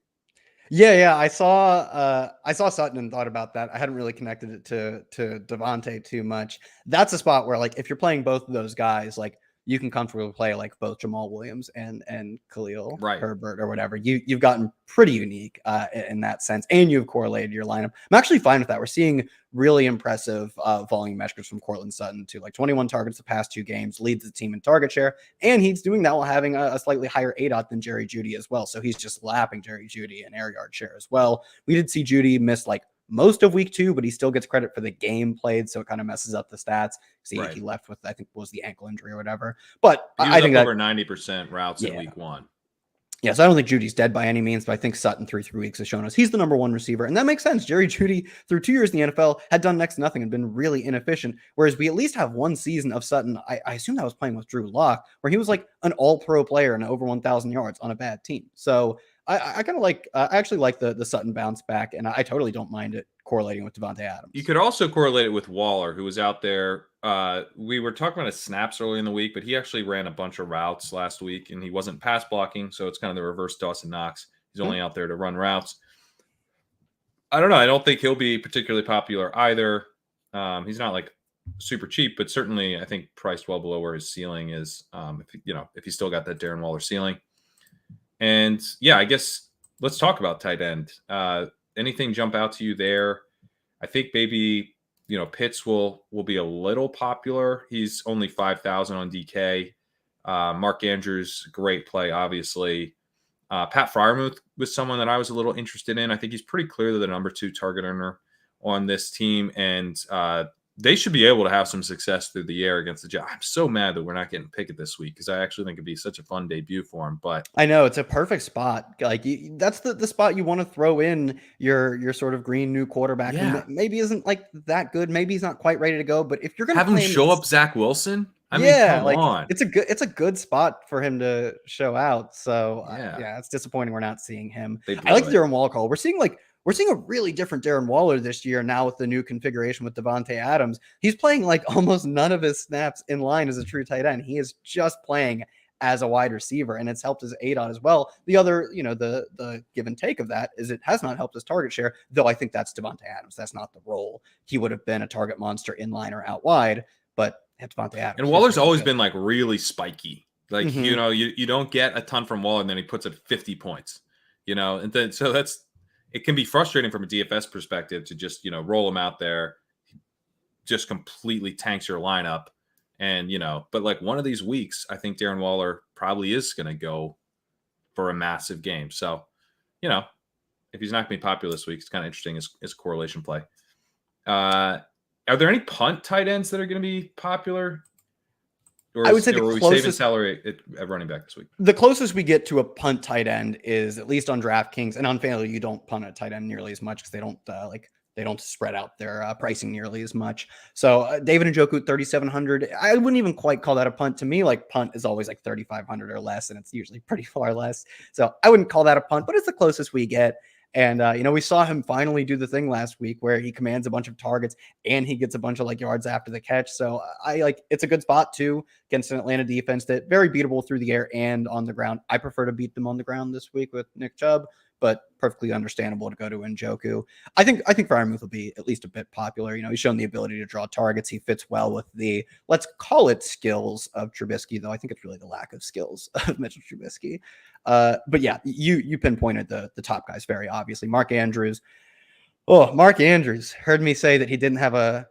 Yeah. I saw Sutton and thought about that. I hadn't really connected it to Devontae too much. That's a spot where, like, if you're playing both of those guys, like, you can comfortably play like both Jamal Williams and Khalil Herbert or whatever. You've gotten pretty unique in that sense, and you've correlated your lineup. I'm actually fine with that. We're seeing really impressive volume metrics from Cortland Sutton too, like 21 targets the past 2 games, leads the team in target share, and he's doing that while having a slightly higher ADOT than Jerry Jeudy as well. So he's just lapping Jerry Jeudy in air yard share as well. We did see Jeudy miss like most of week 2, but he still gets credit for the game played, so it kind of messes up the stats. See, he left with, I think, was the ankle injury or whatever. But I think over 90% routes in week 1. Yeah, so I don't think Judy's dead by any means, but I think Sutton through 3 weeks has shown us he's the number 1 receiver, and that makes sense. Jerry Jeudy through 2 years in the NFL had done next to nothing and been really inefficient, whereas we at least have 1 season of Sutton. I assume that was playing with Drew Lock, where he was like an all-pro player and over 1,000 yards on a bad team. So I kind of like, I actually like the Sutton bounce back, and I totally don't mind it correlating with Devontae Adams. You could also correlate it with Waller, who was out there. We were talking about his snaps early in the week, but he actually ran a bunch of routes last week, and he wasn't pass blocking, so it's kind of the reverse Dawson Knox. He's only out there to run routes. I don't know. I don't think he'll be particularly popular either. He's not like super cheap, but certainly I think priced well below where his ceiling is. If he's still got that Darren Waller ceiling. And yeah, I guess let's talk about tight end. Anything jump out to you there? I think maybe, Pitts will be a little popular. He's only 5,000 on DK. Mark Andrews, great play, obviously. Pat Freiermuth was someone that I was a little interested in. I think he's pretty clearly the number 2 target earner on this team. And they should be able to have some success through the air against the Jets. I'm so mad that we're not getting Pickett this week because I actually think it'd be such a fun debut for him. But I know it's a perfect spot. Like that's the spot you want to throw in your sort of green new quarterback who maybe isn't like that good. Maybe he's not quite ready to go. But if you're going to have him show up Zach Wilson, I mean, come on. It's a good spot for him to show out. So yeah, it's disappointing we're not seeing him. I like the Darren Waller call. We're seeing a really different Darren Waller this year now with the new configuration with Davante Adams. He's playing like almost none of his snaps in line as a true tight end. He is just playing as a wide receiver, and it's helped his ADOT as well. The other, the give and take of that is it has not helped his target share, though I think that's Davante Adams. That's not the role. He would have been a target monster in line or out wide, but it's Davante Adams. And Waller's always been like really spiky. Like, you don't get a ton from Waller and then he puts up 50 points, and then so it can be frustrating from a DFS perspective to just, roll him out there, just completely tanks your lineup. And, but like one of these weeks, I think Darren Waller probably is going to go for a massive game. So, if he's not going to be popular this week, it's kind of interesting as a correlation play. Are there any punt tight ends that are going to be popular? Or I would say we saving salary at running back this week? The closest we get to a punt tight end is at least on DraftKings, and on FanDuel you don't punt a tight end nearly as much because they don't spread out their pricing nearly as much. So David Njoku 3,700. I wouldn't even quite call that a punt. To me, like punt is always like 3,500 or less, and it's usually pretty far less. So I wouldn't call that a punt, but it's the closest we get. And, we saw him finally do the thing last week where he commands a bunch of targets and he gets a bunch of like yards after the catch. So it's a good spot too against an Atlanta defense that very beatable through the air and on the ground. I prefer to beat them on the ground this week with Nick Chubb, but perfectly understandable to go to Njoku. I think Freiermuth will be at least a bit popular. He's shown the ability to draw targets. He fits well with the, let's call it skills of Trubisky, though I think it's really the lack of skills of Mitchell Trubisky. But yeah, you pinpointed the top guys very obviously. Mark Andrews. Oh, Mark Andrews heard me say that he didn't have a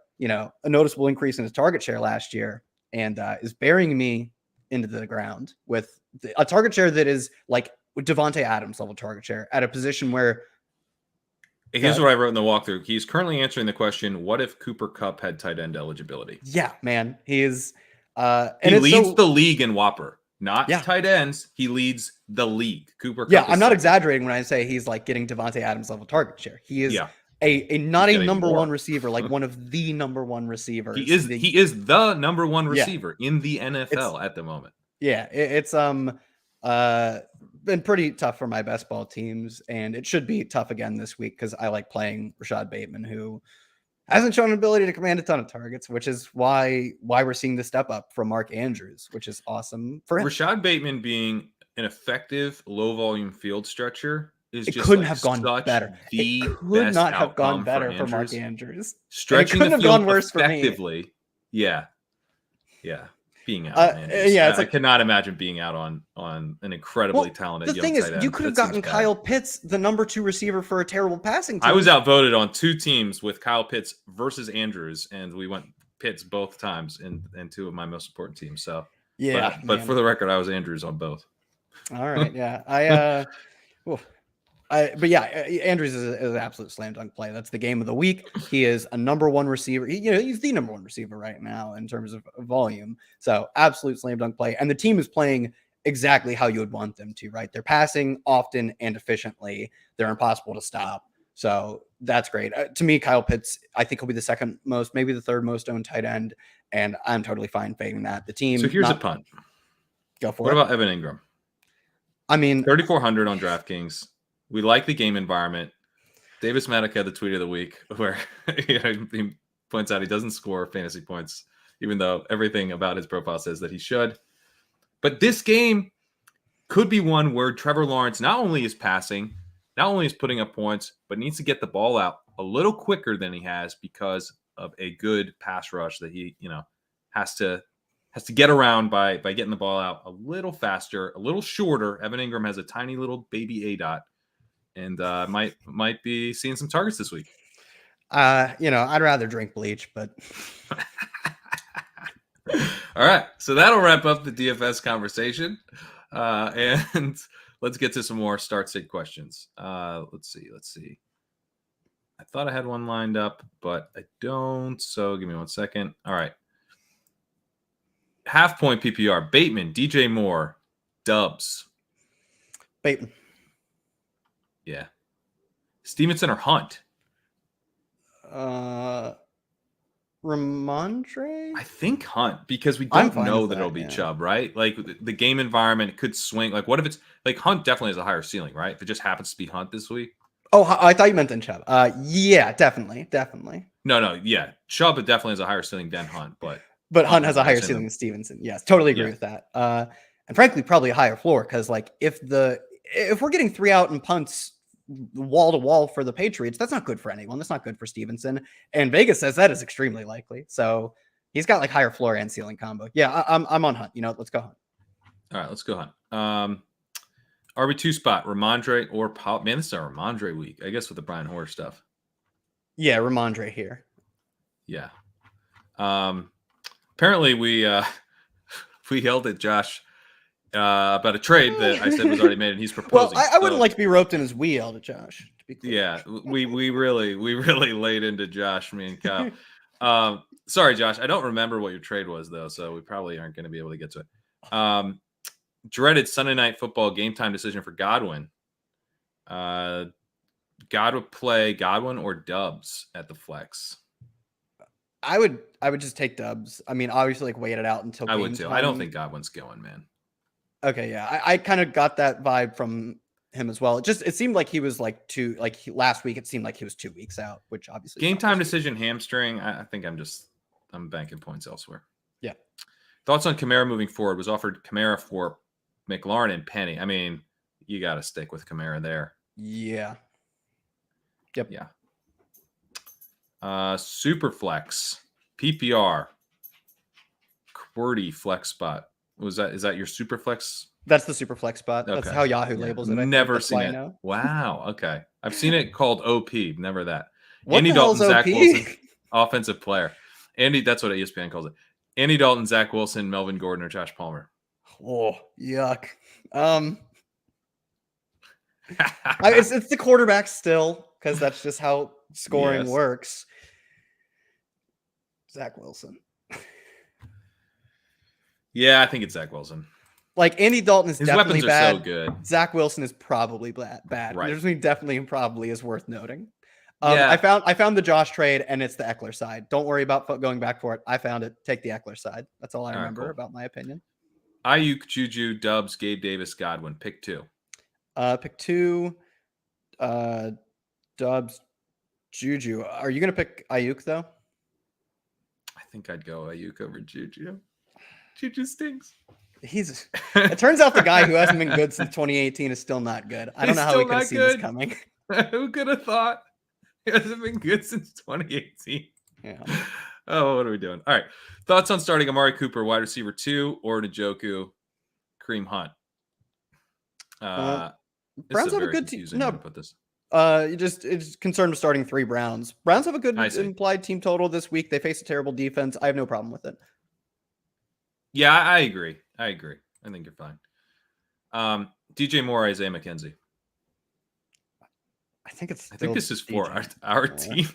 noticeable increase in his target share last year and is burying me into the ground with a target share that is like Davante Adams level target share at a position where here's what I wrote in the walkthrough. He's currently answering the question, what if Cooper Kupp had tight end eligibility? Yeah, man. He is he leads the league in Whopper, not tight ends. He leads the league. Cooper Kupp. Yeah, I'm not exaggerating when I say he's like getting Davante Adams level target share. He is not a number one receiver, like one of the number one receivers. He is the number one receiver in the NFL at the moment. Yeah, it's been pretty tough for my best ball teams, and it should be tough again this week because I like playing Rashad Bateman, who hasn't shown an ability to command a ton of targets, which is why we're seeing the step up from Mark Andrews, which is awesome for him. Rashad Bateman being an effective low volume field stretcher couldn't have gone better. It could not have gone better for Mark Andrews. Stretching couldn't the have field gone worse effectively. For me. Yeah. Being out, it's I cannot imagine being out on an incredibly talented. The thing is, you could have gotten Kyle Pitts, the number 2 receiver, for a terrible passing team. I was outvoted on 2 teams with Kyle Pitts versus Andrews, and we went Pitts both times in 2 of my most important teams. So but for the record, I was Andrews on both. All right, yeah, Andrews is an absolute slam dunk play. That's the game of the week. He is a number 1 receiver. He's the number 1 receiver right now in terms of volume. So absolute slam dunk play. And the team is playing exactly how you would want them to, right? They're passing often and efficiently. They're impossible to stop. So that's great. To me, Kyle Pitts, I think he'll be the second most, maybe the third most owned tight end. And I'm totally fine fading that. The team. So here's a punt. Go for it. What about Evan Ingram? I mean, 3,400 on DraftKings. We like the game environment. Davis Maddock had the tweet of the week where he points out he doesn't score fantasy points, even though everything about his profile says that he should. But this game could be one where Trevor Lawrence not only is passing, not only is putting up points, but needs to get the ball out a little quicker than he has because of a good pass rush that he, has to get around by getting the ball out a little faster, a little shorter. Evan Ingram has a tiny little baby ADOT. And might be seeing some targets this week. I'd rather drink bleach, but all right. So that'll wrap up the DFS conversation. And let's get to some more start sit questions. Let's see. I thought I had one lined up, but I don't. So give me 1 second. All right. Half point PPR. Bateman, DJ Moore, Dubs. Bateman. Yeah. Stevenson or Hunt? Ramondre? I think Hunt, because we don't know that it'll be yeah. Chubb, right? Like the game environment could swing. Like, what if it's like Hunt definitely has a higher ceiling, right? If it just happens to be Hunt this week. Oh, I thought you meant then Chubb. Yeah, definitely. No, yeah. Chubb definitely has a higher ceiling than Hunt, but Hunt has a higher ceiling than Stevenson. Yes, totally agree with that. And frankly, probably a higher floor because like if we're getting 3 out and punts wall to wall for the Patriots, that's not good for anyone. That's not good for Stevenson. And Vegas says that is extremely likely. So he's got like higher floor and ceiling combo. Yeah, I'm on Hunt. Let's go Hunt. All right, let's go Hunt. RB2 spot, Ramondre or Paul. Man, this is a Ramondre week, I guess, with the Brian Hoyer stuff. Yeah, Ramondre here. Yeah. Apparently we yelled at Josh about a trade that I said was already made, and he's proposing. Well, I wouldn't like to be roped in as we yelled at Josh. To be clear. Yeah, we really laid into Josh, me and Kyle. Sorry, Josh, I don't remember what your trade was though, so we probably aren't going to be able to get to it. Dreaded Sunday night football game time decision for Godwin. God would play Godwin or Dubs at the flex. I would just take Dubs. I mean, obviously, like wait it out until I would too. I don't think Godwin's going, man. Okay, yeah, I kind of got that vibe from him as well. It seemed like he was like last week. It seemed like he was 2 weeks out, which obviously game time decision hamstring. I think I'm banking points elsewhere. Yeah. Thoughts on Kamara moving forward? Was offered Kamara for McLaurin and Penny. I mean, you got to stick with Kamara there. Yeah. Yep. Yeah. Super flex PPR QWERTY flex spot. Is that your super flex? That's the super flex spot. Okay. That's how Yahoo labels it. Never seen it. Wow. Okay. I've seen it called OP. Never that. What Andy the Dalton, hell's Zach OP? Wilson, offensive player. That's what ESPN calls it. Andy Dalton, Zach Wilson, Melvin Gordon, or Josh Palmer. Oh, yuck. It's the quarterback still because that's just how scoring works. Zach Wilson. Yeah, I think it's Zach Wilson. Like Andy Dalton is His definitely weapons bad. are so good. Zach Wilson is probably bad. Right. There's definitely and probably is worth noting. I found the Josh trade and it's the Eckler side. Don't worry about going back for it. I found it. Take the Eckler side. That's all I remember about my opinion. Ayuk, Juju, Dubs, Gabe Davis, Godwin. Pick 2. Pick 2. Dubs, Juju. Are you gonna pick Ayuk though? I think I'd go Ayuk over Juju. Juju stinks. It turns out the guy who hasn't been good since 2018 is still not good. I don't know how we could have seen this coming. Who could have thought? He hasn't been good since 2018. Yeah. Oh, what are we doing? All right. Thoughts on starting Amari Cooper, wide receiver 2, or Njoku, Kareem Hunt? Browns have a good team. No, put this. It's concerned with starting 3 Browns. Browns have a good implied team total this week. They face a terrible defense. I have no problem with it. Yeah, I agree. I think you're fine. DJ Moore, Isaiah McKenzie. I think this is for our team.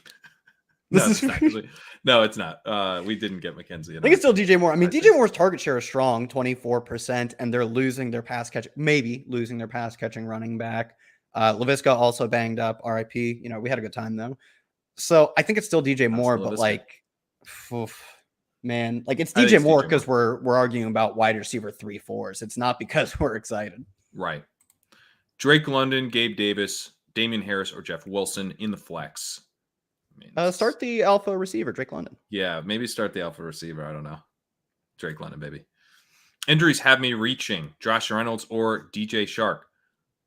No, it's not. We didn't get McKenzie. I think it's still DJ Moore. I mean, DJ Moore's target share is strong, 24%, and they're losing their pass catching running back. LaVisca also banged up. RIP. We had a good time though. So I think it's still DJ Moore, but man, like it's DJ Moore because we're arguing about wide receiver 3-4s. It's not because we're excited. Right. Drake London, Gabe Davis, Damian Harris, or Jeff Wilson in the flex. Start the alpha receiver, Drake London. Yeah, maybe start the alpha receiver. I don't know. Drake London, baby. Injuries have me reaching Josh Reynolds or DJ Shark.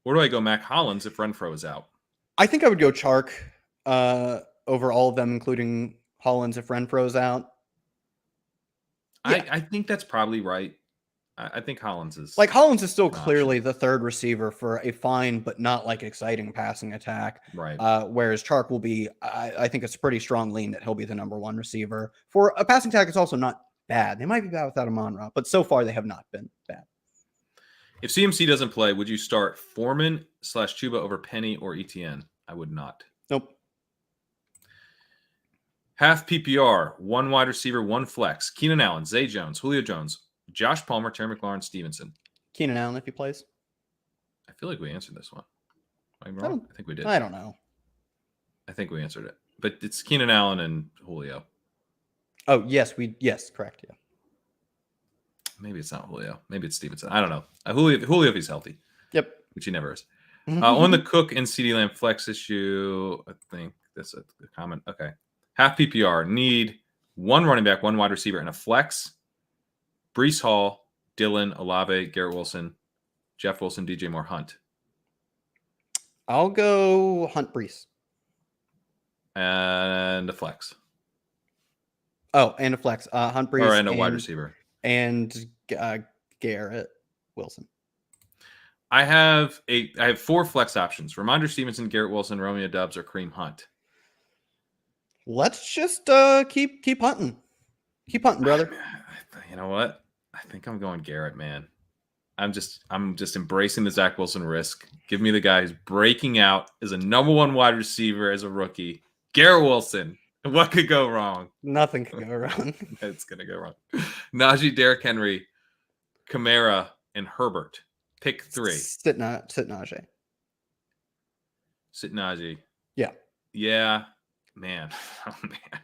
Where do I go, Mac Hollins, if Renfro is out? I think I would go Chark over all of them, including Hollins if Renfro's out. Yeah. I think that's probably right. I think Hollins is still clearly the third receiver for a fine but not like exciting passing attack. Right. Whereas Chark will be, I think it's a pretty strong lean that he'll be the number 1 receiver. For a passing attack, it's also not bad. They might be bad without Amon-Ra, but so far they have not been bad. If CMC doesn't play, would you start Foreman / Chuba over Penny or ETN? I would not. Nope. Half PPR, 1 wide receiver, 1 flex. Keenan Allen, Zay Jones, Julio Jones, Josh Palmer, Terry McLaurin, Stevenson. Keenan Allen if he plays. I feel like we answered this one. Am I wrong? I think we did. I don't know. I think we answered it. But it's Keenan Allen and Julio. Oh, yes, correct. Yeah. Maybe it's not Julio. Maybe it's Stevenson. I don't know. Julio if he's healthy. Yep. Which he never is. On the Cook and CeeDee Lamb flex issue, I think that's a comment. Okay. Half PPR, need 1 running back, 1 wide receiver, and a flex. Breece Hall, Dylan, Olave, Garrett Wilson, Jeff Wilson, DJ Moore, Hunt. I'll go Hunt, Breece. And a flex. Oh, and a flex. Hunt, Breece. And a wide receiver. And Garrett Wilson. I have 4 flex options. Ramondre Stevenson, Garrett Wilson, Romeo Doubs, or Kareem Hunt. Let's just keep hunting. Keep hunting, brother. You know what? I think I'm going Garrett, man. I'm just embracing the Zach Wilson risk. Give me the guy who's breaking out as a number 1 wide receiver as a rookie. Garrett Wilson. What could go wrong? Nothing could go wrong. It's going to go wrong. Najee, Derrick Henry, Kamara, and Herbert. Pick 3. Sit Najee. Sit Najee. Yeah. Yeah. Man. Oh, man.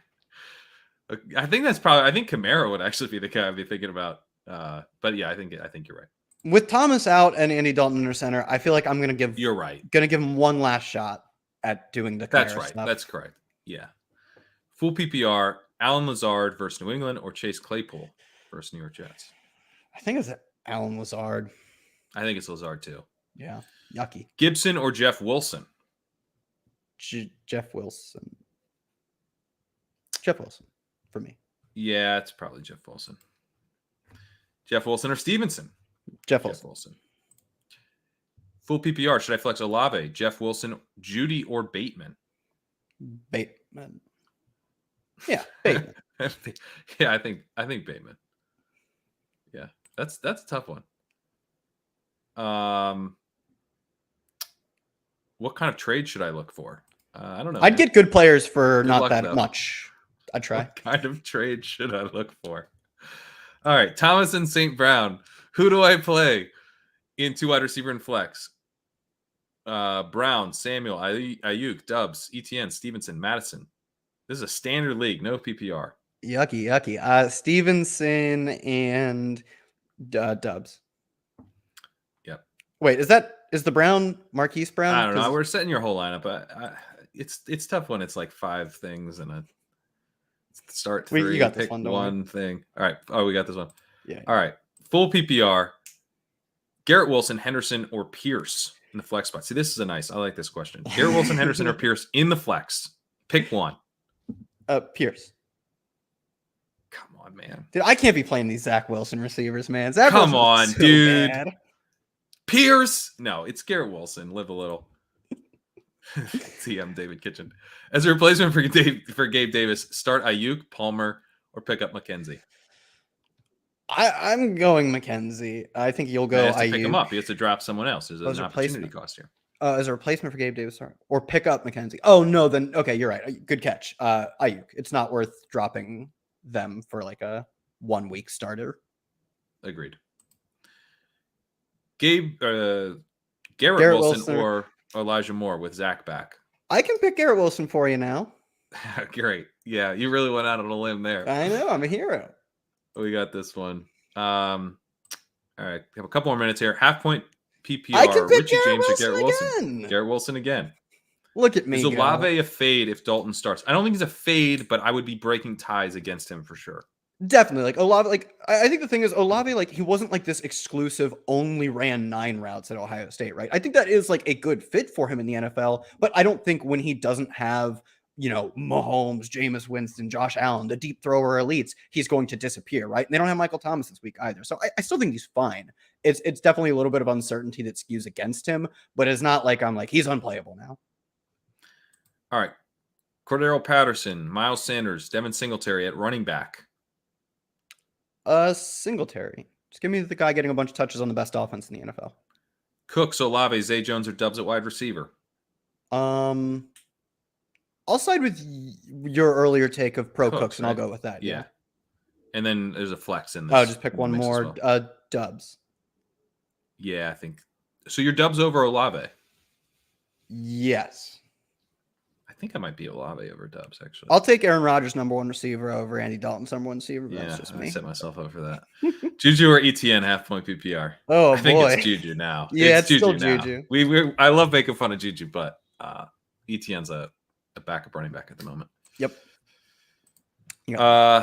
I think Kamara would actually be the guy I'd be thinking about. But yeah, I think you're right. With Thomas out and Andy Dalton under center, I feel like I'm gonna give him one last shot at doing the Kamara That's right. stuff. That's correct. Yeah. Full PPR, Alan Lazard versus New England or Chase Claypool versus New York Jets. I think it's Alan Lazard. I think it's Lazard too. Yeah. Yucky. Gibson or Jeff Wilson? Jeff Wilson. Jeff Wilson for me. Yeah, it's probably Jeff Wilson. Jeff Wilson or Stevenson? Jeff Wilson. Full PPR. Should I flex Olave, Jeff Wilson, Judy, or Bateman? Bateman. Yeah, Bateman. Yeah, I think Bateman. Yeah, that's a tough one. What kind of trade should I look for? I don't know. I'd get good players for not that much. I'd try. What kind of trade should I look for? All right, Thomas and St. Brown. Who do I play in 2 wide receiver and flex? Brown, Samuel, Ayuk, Dubs, ETN, Stevenson, Madison. This is a standard league, no PPR. Yucky. Stevenson and Dubs. Yep. Wait, is the Brown Marquise Brown? I don't know. We're setting your whole lineup, but it's tough when it's like 5 things and a start 3. You got pick this one, one thing. All right. Oh, we got this one. Yeah. All right. Full PPR. Garrett Wilson, Henderson, or Pierce in the flex spot. See, this is I like this question. Garrett Wilson, Henderson, or Pierce in the flex. Pick one. Pierce. Come on, man. Dude, I can't be playing these Zach Wilson receivers, man. Come on, so dude. Bad. Pierce. No, it's Garrett Wilson. Live a little. TM David Kitchen. As a replacement for Gabe Davis, start Ayuk, Palmer, or pick up McKenzie. I'm going McKenzie. I think you'll go Ayuk. Pick him up. He has to drop someone else. There's an opportunity cost here. As a replacement for Gabe Davis, or pick up McKenzie. Oh no, then okay, you're right. Good catch. Ayuk. It's not worth dropping them for like a 1-week starter. Agreed. Garrett Wilson or Elijah Moore with Zach back. I can pick Garrett Wilson for you now. Great. Yeah, you really went out on a limb there. I know. I'm a hero. We got this one. All right. We have a couple more minutes here. Half point PPR. I can pick Richie Garrett James Wilson or Garrett Wilson. again. Garrett Wilson again. Look at me. Is Olave a fade if Dalton starts? I don't think he's a fade, but I would be breaking ties against him for sure. Definitely. Like Olave, I think the thing is Olave, he wasn't like this exclusive only ran 9 routes at Ohio State, right? I think that is like a good fit for him in the NFL, but I don't think when he doesn't have, Mahomes, Jameis Winston, Josh Allen, the deep thrower elites, he's going to disappear, right? And they don't have Michael Thomas this week either. So I still think he's fine. It's definitely a little bit of uncertainty that skews against him, but it's not like I'm like, he's unplayable now. All right. Cordero Patterson, Miles Sanders, Devin Singletary at running back. Singletary. Just give me the guy getting a bunch of touches on the best offense in the NFL. Cooks, Olave, Zay Jones, or Dubs at wide receiver. I'll side with your earlier take of pro Cooks, and right? I'll go with that. Yeah. And then there's a flex in this. Oh, just pick one more. Well. Dubs. Yeah, I think so. Your Dubs over Olave. Yes. I think I might be Olave over Dubs, actually. I'll take Aaron Rodgers, #1 receiver, over Andy Dalton's #1 receiver. But that's just me. I set myself up for that. Juju or ETN half-point PPR? Oh, I think it's Juju now. Yeah, it's Juju still now. Juju. I love making fun of Juju, but ETN's a backup running back at the moment. Yep.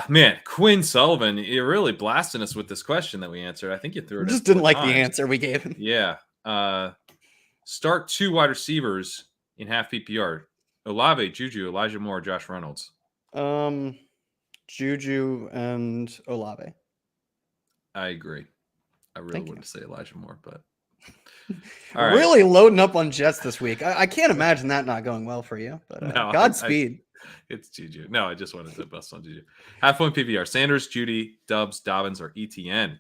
Man, Quinn Sullivan, you're really blasting us with this question that we answered. I think you threw it. Just didn't like the answer we gave him. Yeah. Start 2 wide receivers in half PPR. Olave, Juju, Elijah Moore, Josh Reynolds. Juju and Olave. I agree. I really wouldn't say Elijah Moore, but all right. Really loading up on Jets this week. I can't imagine that not going well for you. But no, Godspeed. It's Juju. No, I just wanted to bust on Juju. Half-point PPR: Sanders, Judy, Dubs, Dobbins, or ETN.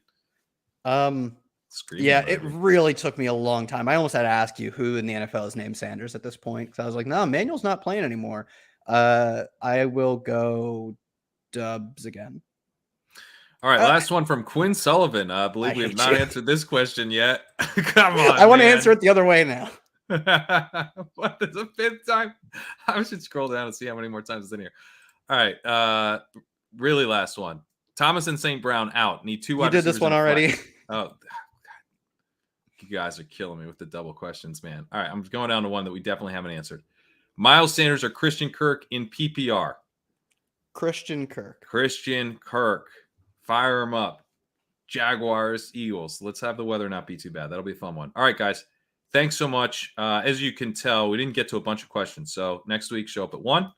It really took me a long time. I almost had to ask you who in the NFL is named Sanders at this point, because I was like, no, Manuel's not playing anymore. I will go Dubs again. All right, last one from Quinn Sullivan. I believe we have not answered this question yet. Come on, I want to answer it the other way now. What is the 5th time? I should scroll down and see how many more times it's in here. All right, really last one. Thomas and St. Brown out. Need 2 wide receivers. You did this one already. Oh, God. You guys are killing me with the double questions, man. All right, I'm going down to one that we definitely haven't answered. Miles Sanders or Christian Kirk in PPR? Christian Kirk. Fire him up. Jaguars, Eagles. Let's have the weather not be too bad. That'll be a fun one. All right, guys. Thanks so much. As you can tell, we didn't get to a bunch of questions. So next week, show up at 1.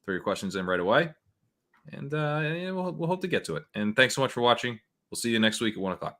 Throw your questions in right away. And we'll hope to get to it. And thanks so much for watching. We'll see you next week at 1 o'clock.